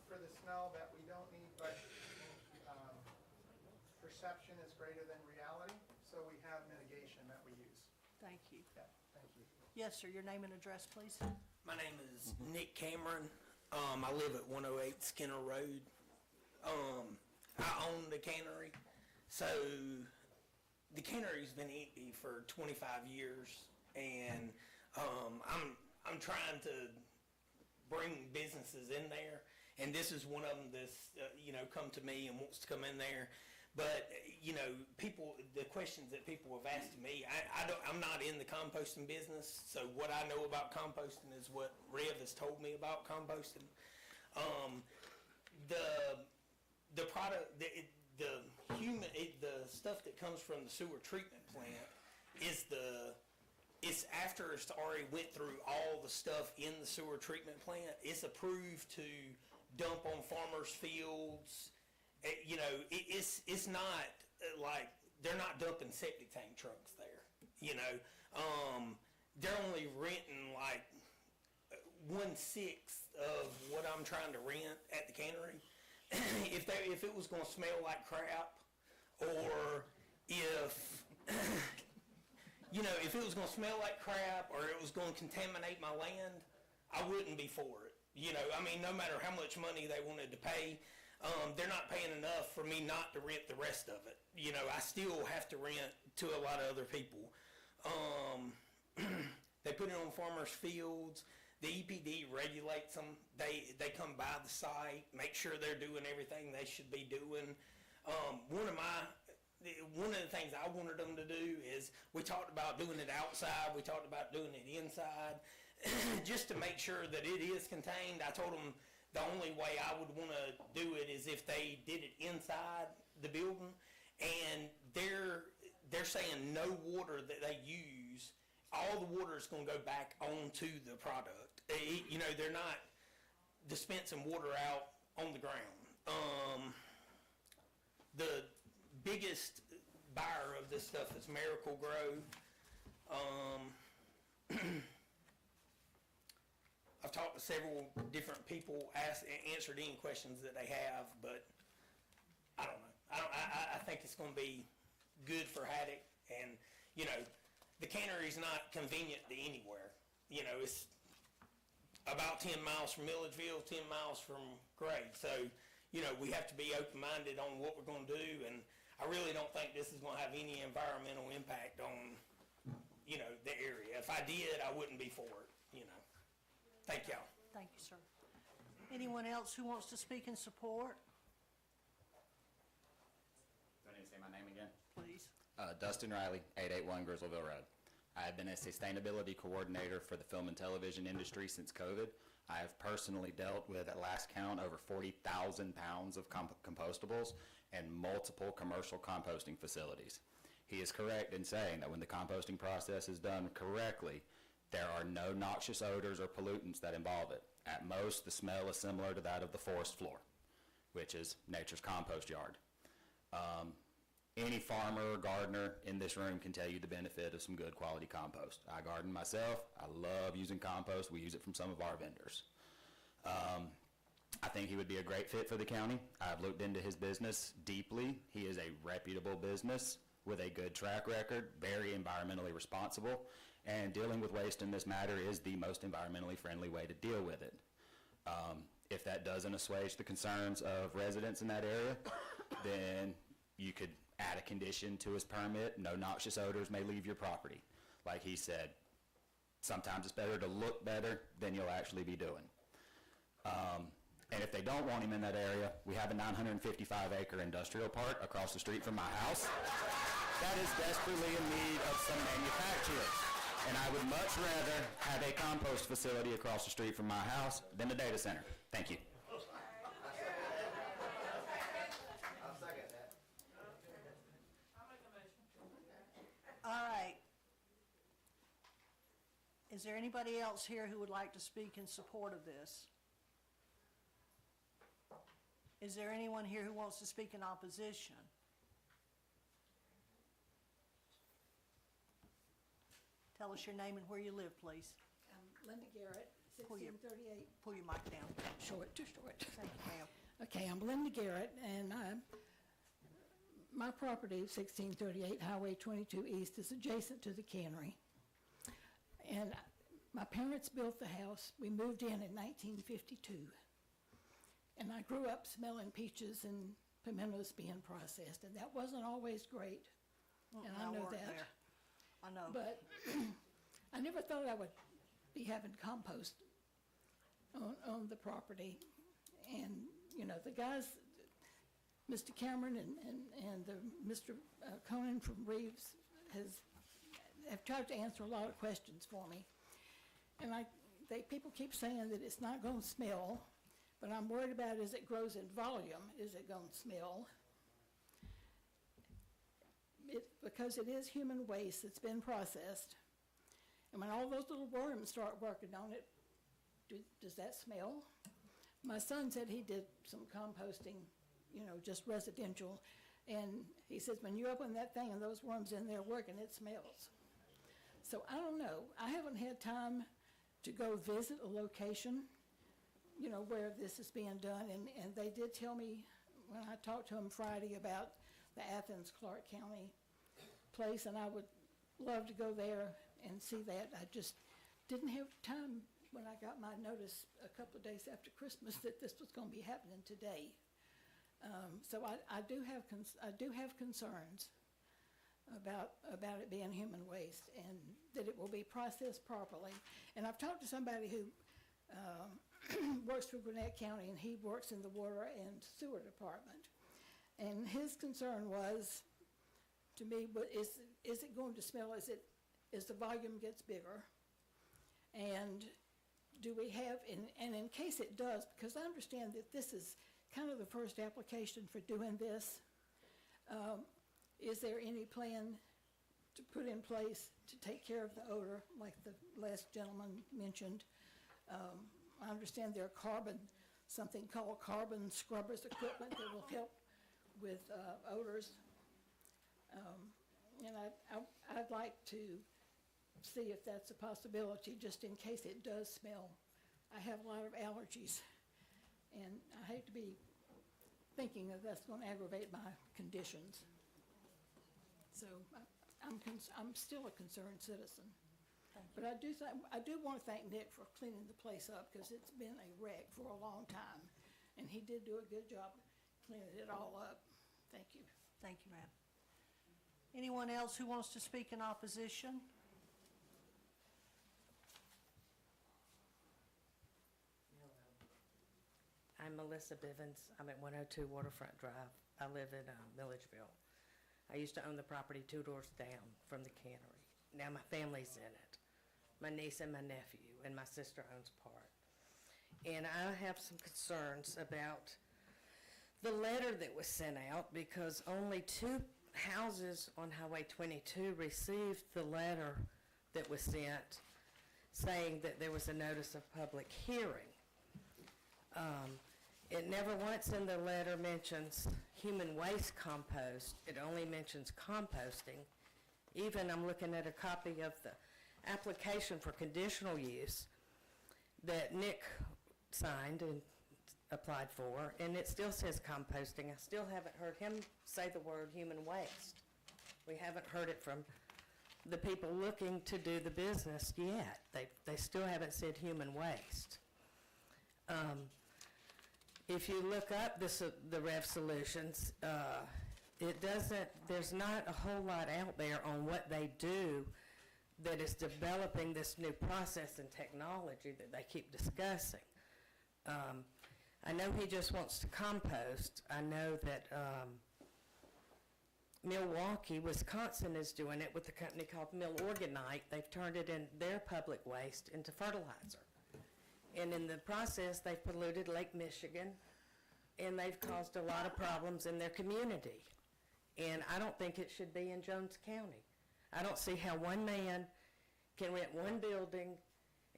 for the smell that we don't need, but perception is greater than reality, so we have mitigation that we use. Thank you. Yeah, thank you. Yes, sir, your name and address, please. My name is Nick Cameron. I live at 108 Skinner Road. I own the cannery. So the cannery's been empty for 25 years, and I'm trying to bring businesses in there, and this is one of them that's come to me and wants to come in there. But people, the questions that people have asked me, I'm not in the composting business, so what I know about composting is what Rev has told me about composting. The product, the stuff that comes from the sewer treatment plant it's after it's already went through all the stuff in the sewer treatment plant. It's approved to dump on farmers' fields. It's not like they're not dumping septic tank trucks there. They're only renting like 1/6 of what I'm trying to rent at the cannery. If it was going to smell like crap, or if if it was going to smell like crap, or it was going to contaminate my land, I wouldn't be for it. No matter how much money they wanted to pay, they're not paying enough for me not to rent the rest of it. I still have to rent to a lot of other people. They put it on farmers' fields. The EPD regulates them. They come by the site, make sure they're doing everything they should be doing. One of the things I wanted them to do is, we talked about doing it outside, we talked about doing it inside, just to make sure that it is contained. I told them the only way I would want to do it is if they did it inside the building, and they're saying no water that they use, all the water is going to go back onto the product. They're not dispensing water out on the ground. The biggest buyer of this stuff is Miracle Grow. I've talked to several different people, answered any questions that they have, but I don't know. I think it's going to be good for Haddock, and the cannery's not convenient to anywhere. It's about 10 miles from Milledgeville, 10 miles from Gray. So, we have to be open-minded on what we're going to do, and I really don't think this is going to have any environmental impact on, the area. If I did, I wouldn't be for it, Thank y'all. Thank you, sir. Anyone else who wants to speak in support? Do I need to say my name again? Please. Dustin Riley, 881 Grizzleville Road. I have been a sustainability coordinator for the film and television industry since COVID. I have personally dealt with, at last count, over 40,000 pounds of compostables and multiple commercial composting facilities. He is correct in saying that when the composting process is done correctly, there are no noxious odors or pollutants that involve it. At most, the smell is similar to that of the forest floor, which is nature's compost yard. Any farmer or gardener in this room can tell you the benefit of some good quality compost. I garden myself. I love using compost. We use it from some of our vendors. I think he would be a great fit for the county. I've looked into his business deeply. He is a reputable business with a good track record, very environmentally responsible, and dealing with waste in this matter is the most environmentally friendly way to deal with it. If that doesn't assuage the concerns of residents in that area, then you could add a condition to his permit: no noxious odors may leave your property. Like he said, sometimes it's better to look better than you'll actually be doing. And if they don't want him in that area, we have a 955-acre industrial park across the street from my house that is desperately in need of some manufacturers. And I would much rather have a compost facility across the street from my house than a data center. Thank you. All right. Is there anybody else here who would like to speak in support of this? Is there anyone here who wants to speak in opposition? Tell us your name and where you live, please. Linda Garrett, Pull your- 1638. Pull your mic down. Short, too short. Thank you, ma'am. Okay, I'm Linda Garrett, and my property, 1638 Highway 22 East, is adjacent to the cannery. And my parents built the house. We moved in 1952. And I grew up smelling peaches and pimentos being processed, and that wasn't always great. And I know worked that. there. I know. But I never thought I would be having compost on the property. And, you know, the guys, Mr. Cameron and Mr. Conan from Reeves have tried to answer a lot of questions for me. And people keep saying that it's not going to smell, but I'm worried about as it grows in volume, is it going to smell? Because it is human waste that's been processed. And when all those little worms start working on it, does that smell? My son said he did some composting, you know, just residential, and he says when you open that thing and those worms in there working, it smells. So I don't know. I haven't had time to go visit a location, you know, where this is being done, and they did tell me when I talked to them Friday about the Athens Clark County place, and I would love to go there and see that. I just didn't have time when I got my notice a couple of days after Christmas that this was going to be happening today. So I do have concerns about it being human waste and that it will be processed properly. And I've talked to somebody who works for Gwinnett County, and he works in the water and sewer department. And his concern was, to me, is it going to smell as the volume gets bigger? And do we have, and in case it does, because I understand that this is kind of the first application for doing this, is there any plan to put in place to take care of the odor, like the last gentleman mentioned? I understand there are something called carbon scrubbers equipment that will help with odors. And I'd like to see if that's a possibility, just in case it does smell. I have a lot of allergies, and I hate to be thinking that that's going to aggravate my conditions. So I'm still a concerned citizen. But I do want to thank Nick for cleaning the place up, because it's been a wreck for a long time, and he did do a good job cleaning it all up. Thank you. Thank you, ma'am. Anyone else who wants to speak in opposition? I'm Melissa Bivens. I'm at 102 Waterfront Drive. I live in Milledgeville. I used to own the property 2 doors down from the cannery. Now my family's in it. My niece and my nephew, and my sister owns part. And I have some concerns about the letter that was sent out, because only 2 houses on Highway 22 received the letter that was sent saying that there was a notice of public hearing. It never once in the letter mentions human waste compost. It only mentions composting. Even I'm looking at a copy of the application for conditional use that Nick signed and applied for, and it still says composting. I still haven't heard him say the word human waste. We haven't heard it from the people looking to do the business yet. They still haven't said human waste. If you look up the Rev Solutions, there's not a whole lot out there on what they do that is developing this new process and technology that they keep discussing. I know he just wants to compost. I know that Milwaukee, Wisconsin is doing it with a company called Milorganite. They've turned it in their public waste into fertilizer. And in the process, they've polluted Lake Michigan, and they've caused a lot of problems in their community. And I don't think it should be in Jones County. I don't see how one man can rent one building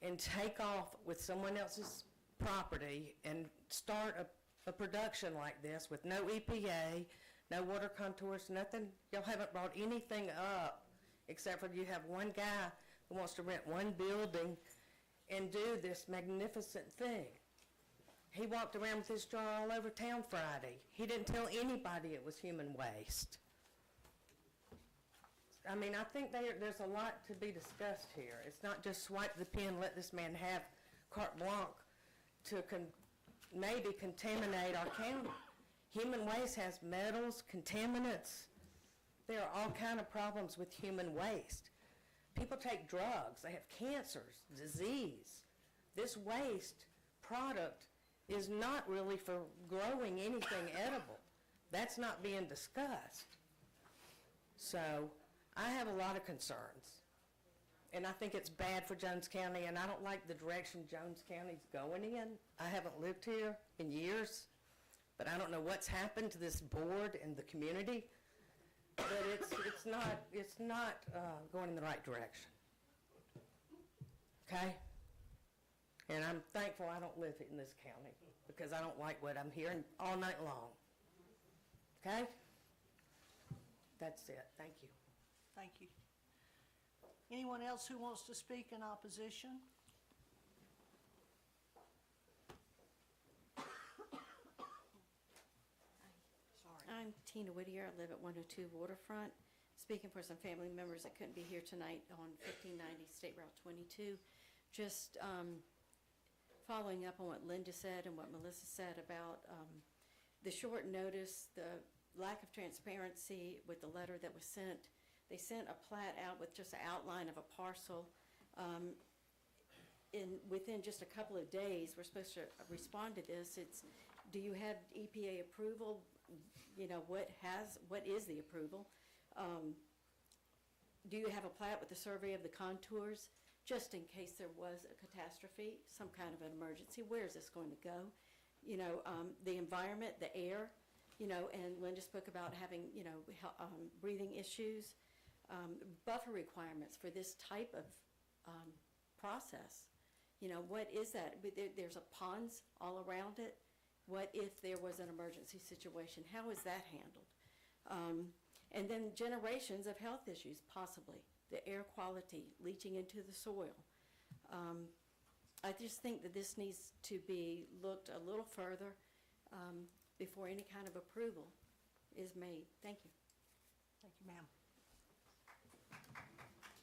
and take off with someone else's property and start a production like this with no EPA, no water contours, nothing. Y'all haven't brought anything up except for you have one guy who wants to rent one building and do this magnificent thing. He walked around with his jar all over town Friday. He didn't tell anybody it was human waste. I mean, I think there's a lot to be discussed here. It's not just swipe the pen, let this man have carte blanche to maybe contaminate our county. Human waste has metals, contaminants. There are all kind of problems with human waste. People take drugs, they have cancers, disease. This waste product is not really for growing anything edible. That's not being discussed. So I have a lot of concerns. And I think it's bad for Jones County, and I don't like the direction Jones County's going in. I haven't lived here in years, but I don't know what's happened to this board and the community. But it's not going in the right direction. Okay? And I'm thankful I don't live in this county because I don't like what I'm hearing all night long. Okay? That's it. Thank you. Thank you. Anyone else who wants to speak in opposition? Sorry. I'm Tina Whittier. I live at 102 Waterfront. Speaking for some family members that couldn't be here tonight on 1590 State Route 22. Just following up on what Linda said and what Melissa said about the short notice, the lack of transparency with the letter that was sent. They sent a plat out with just an outline of a parcel. Within just a couple of days, we're supposed to respond to this. It's, do you have EPA approval? You know, what is the approval? Do you have a plat with the survey of the contours? Just in case there was a catastrophe, some kind of an emergency, where is this going to go? You know, the environment, the air, you know, and Linda spoke about having, you know, breathing issues, buffer requirements for this type of process. You know, what is that? There's a ponds all around it. What if there was an emergency situation? How is that handled? And then generations of health issues, possibly. The air quality leaching into the soil. I just think that this needs to be looked a little further before any kind of approval is made. Thank you. Thank you, ma'am.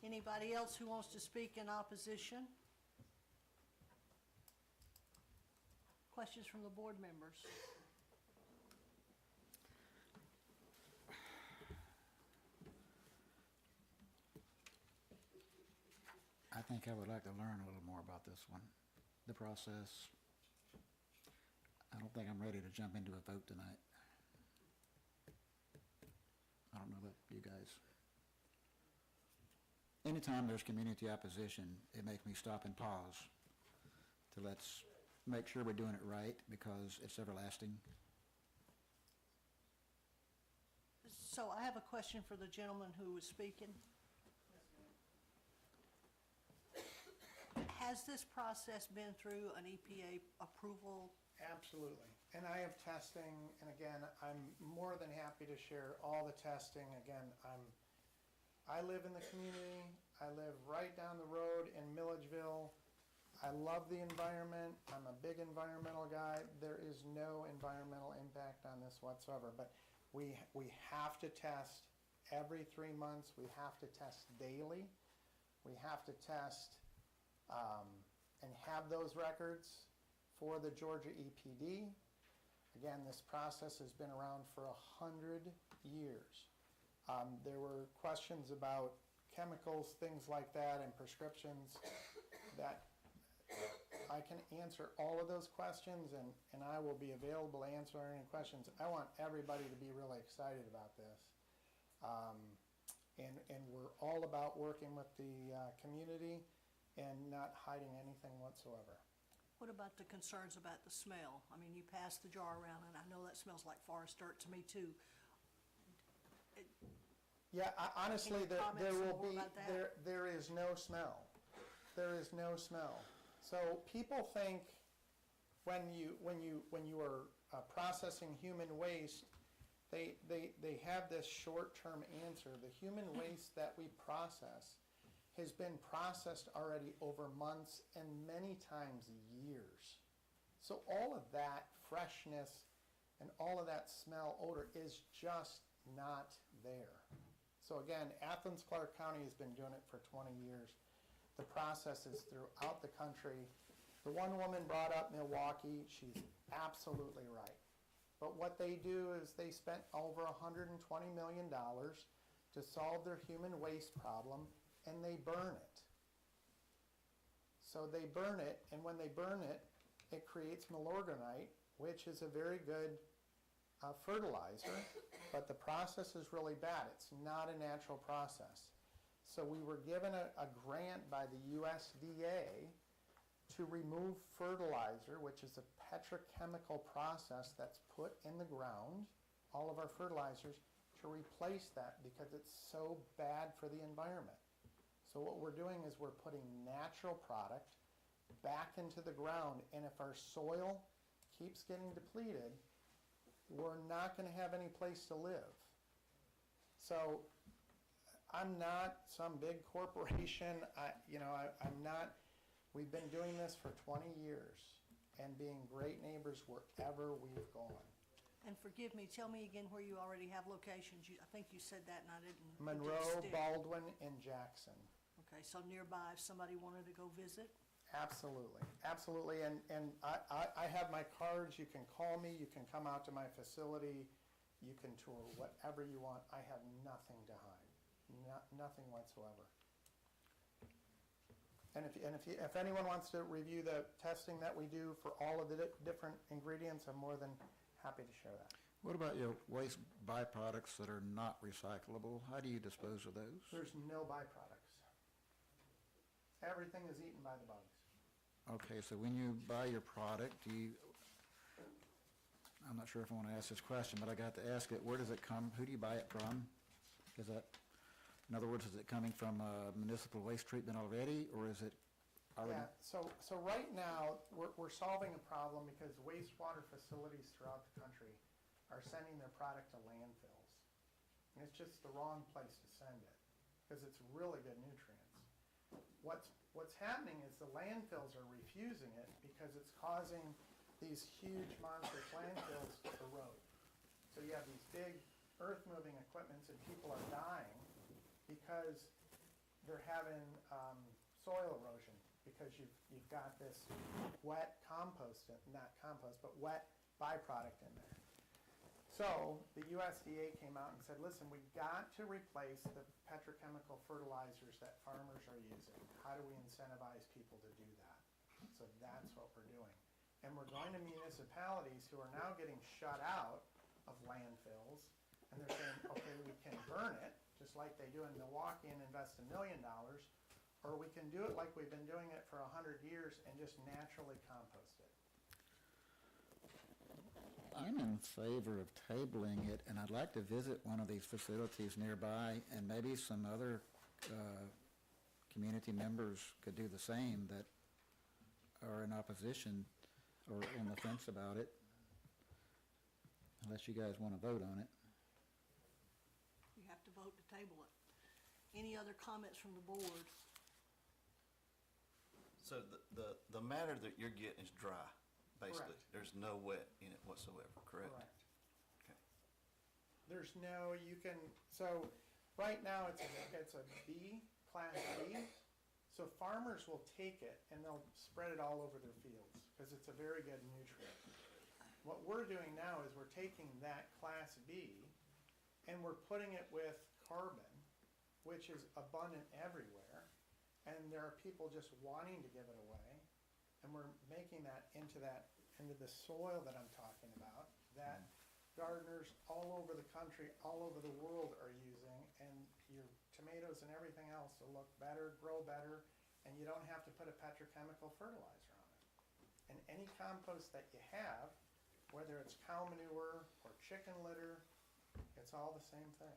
Anybody else who wants to speak in opposition? Questions from the board members? I think I would like to learn a little more about this one, the process. I don't think I'm ready to jump into a vote tonight. I don't know about you guys. Anytime there's community opposition, it makes me stop and pause to let's make sure we're doing it right because it's everlasting. So I have a question for the gentleman who was speaking. Has this process been through an EPA approval? Absolutely. And I have testing, and again, I'm more than happy to share all the testing. Again, I live in the community. I live right down the road in Milledgeville. I love the environment. I'm a big environmental guy. There is no environmental impact on this whatsoever. But we have to test every 3 months. We have to test daily. We have to test and have those records for the Georgia EPD. Again, this process has been around for 100 years. There were questions about chemicals, things like that, and prescriptions that I can answer all of those questions, and I will be available to answer any questions. I want everybody to be really excited about this. And we're all about working with the community and not hiding anything whatsoever. What about the concerns about the smell? I mean, you pass the jar around, and I know that smells like forest dirt to me, too. Yeah, honestly, Can you comment there some will more be, about that? there is no smell. There is no smell. So people think when you are processing human waste, they have this short-term answer. The human waste that we process has been processed already over months and many times years. So all of that freshness and all of that smell, odor is just not there. So again, Athens, Clarke County has been doing it for 20 years. The process is throughout the country. The one woman brought up Milwaukee. She's absolutely right. But what they do is they spent over $120 million to solve their human waste problem, and they burn it. So they burn it, and when they burn it, it creates milorganite, which is a very good fertilizer, but the process is really bad. It's not a natural process. So we were given a grant by the USDA to remove fertilizer, which is a petrochemical process that's put in the ground, all of our fertilizers, to replace that because it's so bad for the environment. So what we're doing is we're putting natural product back into the ground, and if our soil keeps getting depleted, we're not going to have any place to live. So I'm not some big corporation. I'm not. We've been doing this for 20 years and being great neighbors wherever we've gone. And forgive me, tell me again where you already have locations. I think you said that and I didn't. it didn't Monroe, stick. Baldwin, and Jackson. Okay, so nearby, if somebody wanted to go visit? Absolutely, absolutely. And I have my cards. You can call me. You can come out to my facility. You can tour whatever you want. I have nothing to hide, nothing whatsoever. And if anyone wants to review the testing that we do for all of the different ingredients, I'm more than happy to share that. What about your waste byproducts that are not recyclable? How do you dispose of those? There's no byproducts. Everything is eaten by the bugs. Okay, so when you buy your product, I'm not sure if I want to ask this question, but I got to ask it, where does it come, who do you buy it from? In other words, is it coming from municipal waste treatment already, or is it already? Yeah, so right now, we're solving a problem because wastewater facilities throughout the country are sending their product to landfills. And it's just the wrong place to send it, because it's really good nutrients. What's happening is the landfills are refusing it because it's causing these huge monster landfills to erode. So you have these big earth-moving equipments and people are dying because they're having soil erosion because you've got this wet wet byproduct in there. So the USDA came out and said, listen, we got to replace the petrochemical fertilizers that farmers are using. How do we incentivize people to do that? So that's what we're doing. And we're going to municipalities who are now getting shut out of landfills, and they're saying, okay, we can burn it, just like they do in Milwaukee and invest $1 million, or we can do it like we've been doing it for 100 years and just naturally compost it. I'm in favor of tabling it, and I'd like to visit one of these facilities nearby, and maybe some other community members could do the same that are in opposition or on the fence about it, unless you guys want to vote on it. You have to vote to table it. Any other comments from the board? So the matter that you're getting is dry, basically. Correct. There's no wet in it whatsoever, correct? Correct. Okay. There's no, so right now it's a B, class B. So farmers will take it and they'll spread it all over their fields because it's a very good nutrient. What we're doing now is we're taking that class B and we're putting it with carbon, which is abundant everywhere. And there are people just wanting to give it away. And we're making that into the soil that I'm talking about, that gardeners all over the country, all over the world are using, and your tomatoes and everything else will look better, grow better, and you don't have to put a petrochemical fertilizer on it. And any compost that you have, whether it's cow manure or chicken litter, it's all the same thing.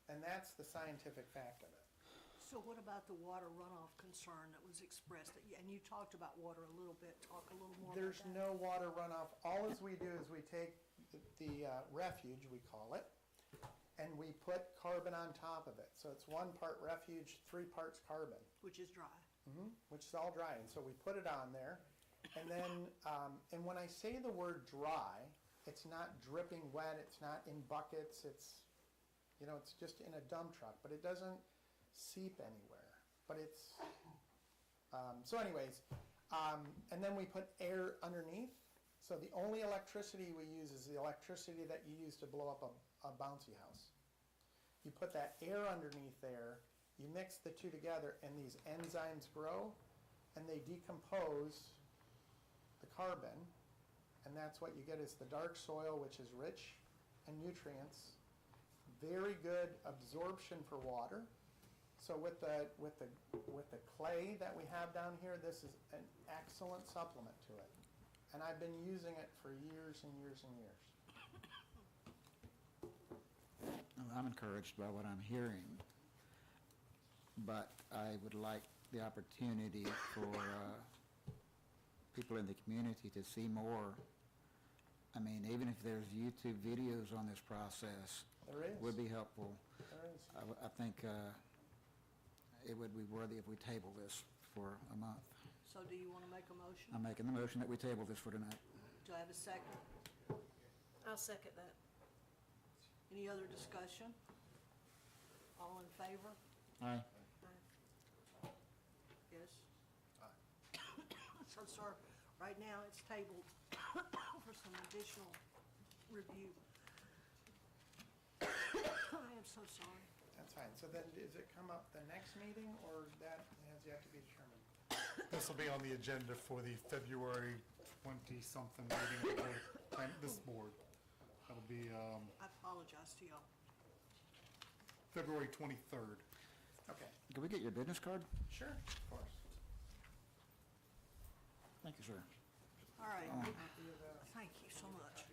And that's the scientific fact of it. So what about the water runoff concern that was expressed? And you talked about water a little bit. Talk a little more about There's that. no water runoff. All as we do is we take the refuge, we call it, and we put carbon on top of it. So it's 1 part refuge, 3 parts carbon. Which is dry. Which is all dry. And so we put it on there. And then, and when I say the word dry, it's not dripping wet, it's not in buckets, it's, you know, it's just in a dump truck, but it doesn't seep anywhere. But it's, so anyways, and then we put air underneath. So the only electricity we use is the electricity that you use to blow up a bouncy house. You put that air underneath there, you mix the two together, and these enzymes grow, and they decompose the carbon, and that's what you get is the dark soil, which is rich in nutrients, very good absorption for water. So with the clay that we have down here, this is an excellent supplement to it. And I've been using it for years and years and years. Well, I'm encouraged by what I'm hearing, but I would like the opportunity for people in the community to see more. I mean, even if there's YouTube videos on this process, There is. would be helpful. There is. I think it would be worthy if we table this for a month. So do you want to make a motion? I'm making the motion that we table this for tonight. Do I have a second? I'll second that. Any other discussion? All in favor? Aye. Yes? So, sir, right now it's tabled for some additional review. I am so sorry. That's fine. So then, does it come up the next meeting, or that has yet to be determined? This will be on the agenda for the February 20-something meeting of this board. That'll be I apologize to y'all. February 23rd. Okay. Can we get your business card? Sure, of course. Thank you, sir. All right. Oh. Thank you so much.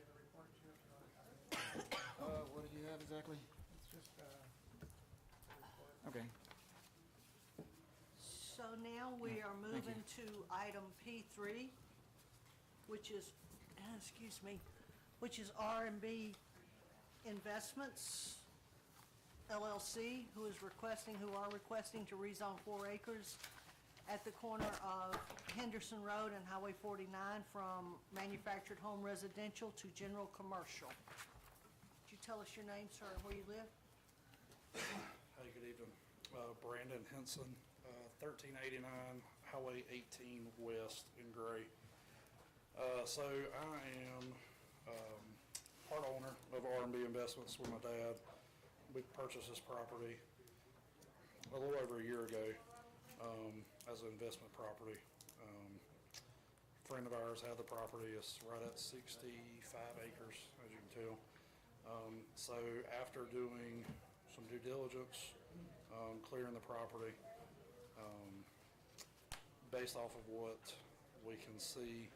What did you have exactly? It's just, Okay. So now we are Thank you. moving to item P3, which is, excuse me, which is R&B Investments LLC, who are requesting to rezone 4 acres at the corner of Henderson Road and Highway 49 from manufactured home residential to general commercial. Could you tell us your name, sir, and where you live? Hey, good evening. Brandon Henson, 1389 Highway 18 West in Gray. So I am part owner of R&B Investments with my dad. We purchased this property a little over a year ago as an investment property. A friend of ours had the property. It's right at 65 acres, as you can tell. So after doing some due diligence, clearing the property, based off of what we can see,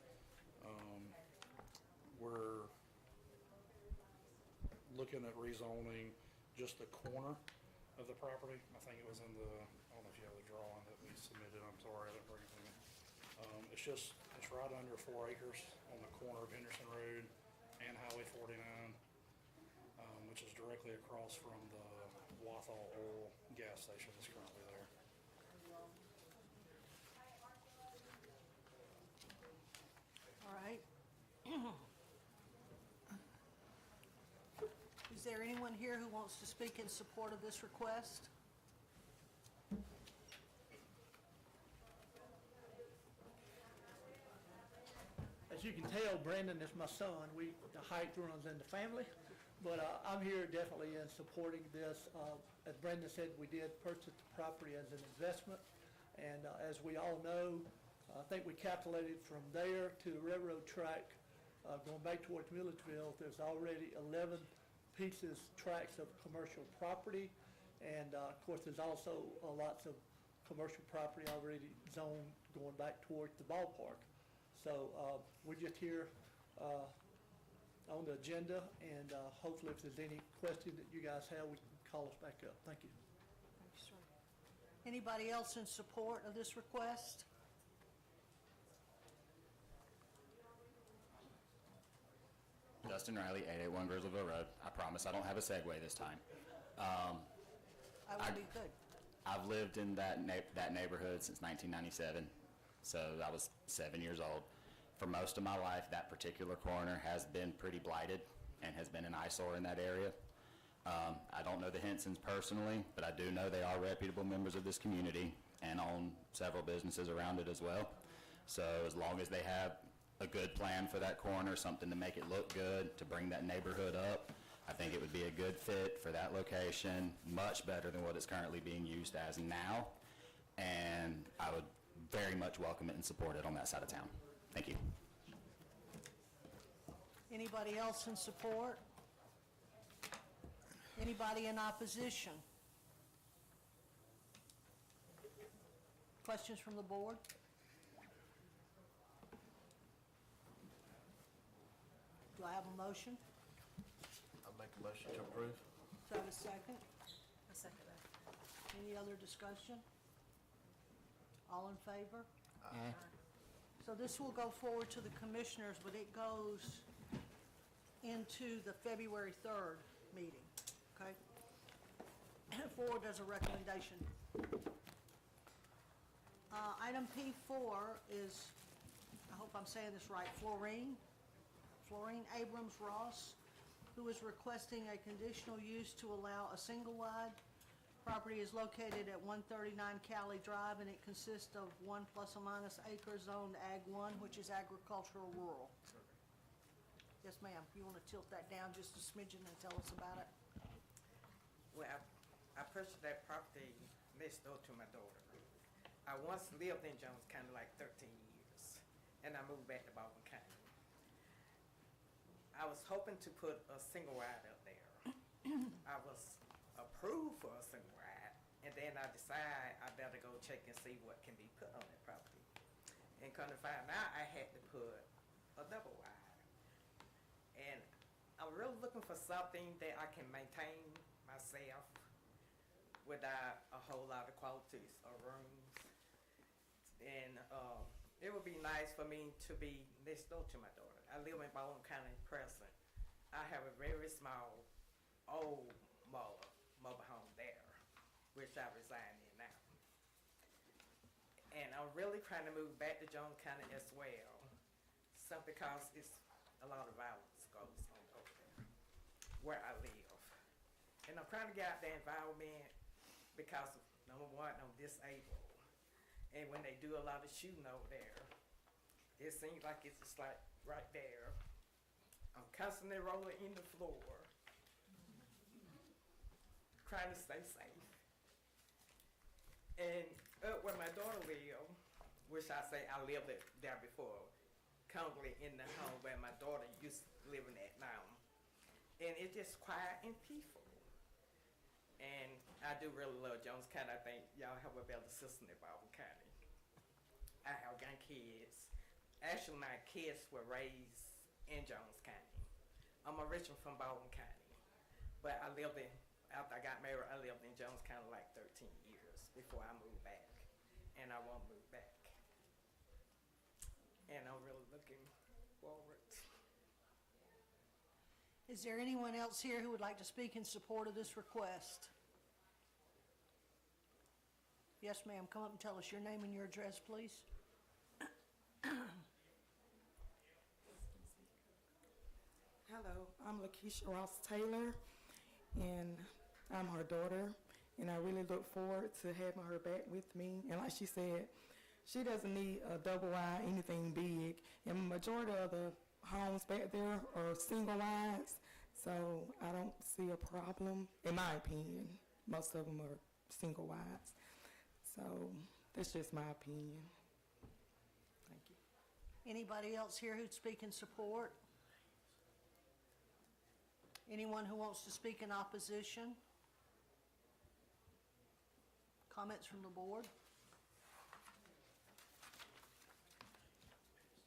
we're looking at rezoning just the corner of the property. I think it was in the, I don't know if you have the drawing that we submitted, I'm sorry, I didn't bring it with me. It's right under 4 acres on the corner of Henderson Road and Highway 49, which is directly across from the Wathall Oil gas station that's currently there. All right. Is there anyone here who wants to speak in support of this request? As you can tell, Brandon is my son. The height runs in the family, but I'm here definitely in supporting this. As Brandon said, we did purchase the property as an investment, and as we all know, I think we calculated from there to the railroad track, going back towards Milledgeville, there's already 11 tracts of commercial property, and of course, there's also lots of commercial property already zoned going back towards the ballpark. So we're just here on the agenda, and hopefully if there's any question that you guys have, we can call us back up. Thank you. Thank you, sir. Anybody else in support of this request? Justin Riley, 881 Grizzleville Road. I promise I don't have a segue this time. I would be good. I've lived in that neighborhood since 1997, so I was 7 years old. For most of my life, that particular corner has been pretty blighted and has been an eyesore in that area. I don't know the Hensons personally, but I do know they are reputable members of this community and own several businesses around it as well. So as long as they have a good plan for that corner, something to make it look good, to bring that neighborhood up, I think it would be a good fit for that location, much better than what it's currently being used as now. And I would very much welcome it and support it on that side of town. Thank you. Anybody else in support? Anybody in opposition? Questions from the board? Do I have a motion? I'll make a motion to approve. Do I have a second? I second that. Any other discussion? All in favor? Aye. So this will go forward to the commissioners, but it goes into the February 3rd meeting, okay? Forward as a recommendation. Item P4 is, I hope I'm saying this right, Florine Abrams Ross, who is requesting a conditional use to allow a single-wide. Property is located at 139 Cali Drive, and it consists of 1 ± acre zoned Ag 1, which is agricultural rural. Yes, ma'am. You want to tilt that down just a smidgen and tell us about it? Well, I purchased that property next door to my daughter. I once lived in Jones County like 13 years, and I moved back to Baldwin County. I was hoping to put a single wide up there. I was approved for a single wide, and then I decided I better go check and see what can be put on that property. And come to find out, I had to put a double wide. And I'm really looking for something that I can maintain myself without a whole lot of qualities of rooms. And it would be nice for me to be next door to my daughter. I live in Baldwin County present. I have a very small, old mobile home there, which I reside in now. And I'm really trying to move back to Jones County as well, simply because it's a lot of violence goes on over there, where I live. And I'm trying to get out the environment because, number one, I'm disabled. And when they do a lot of shooting over there, it seems like it's just like right there. I'm constantly rolling in the floor, trying to stay safe. And up where my daughter lived, which I say I lived there before, currently in the home where my daughter used to living at now. And it's just quiet and peaceful. And I do really love Jones County. I think y'all have a better system than Baldwin County. I have grandkids. Actually, my kids were raised in Jones County. I'm originally from Baldwin County. But after I got married, I lived in Jones County like 13 years before I moved back. And I won't move back. And I'm really looking forward. Is there anyone else here who would like to speak in support of this request? Yes, ma'am. Come up and tell us your name and your address, please. Hello, I'm Lakeisha Ross Taylor, and I'm her daughter, and I really look forward to having her back with me. And like she said, she doesn't need a double wide, anything big, and the majority of the homes back there are single wides, so I don't see a problem, in my opinion. Most of them are single wides, so that's just my opinion. Thank you. Anybody else here who'd speak in support? Anyone who wants to speak in opposition? Comments from the board?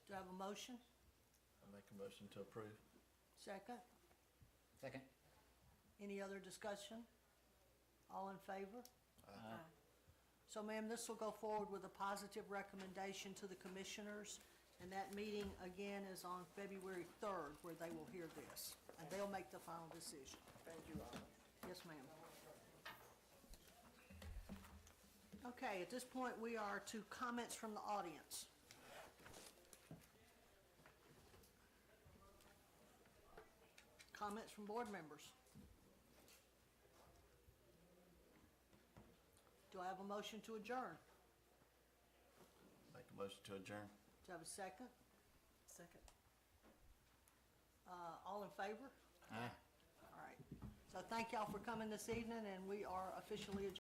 Do I have a motion? I make a motion to approve. Second? Second. Any other discussion? All in favor? So, ma'am, this will go forward with a positive recommendation to the commissioners, and that meeting, again, is on February 3rd, where they will hear this, and they'll make the final decision. Thank you, Robin. Yes, ma'am. Okay, at this point, we are to comments from the audience. Comments from board members. Do I have a motion to adjourn? Make a motion to adjourn. Do I have a second? Second. All in favor? Aye. All right. So thank y'all for coming this evening, and we are officially adjourned.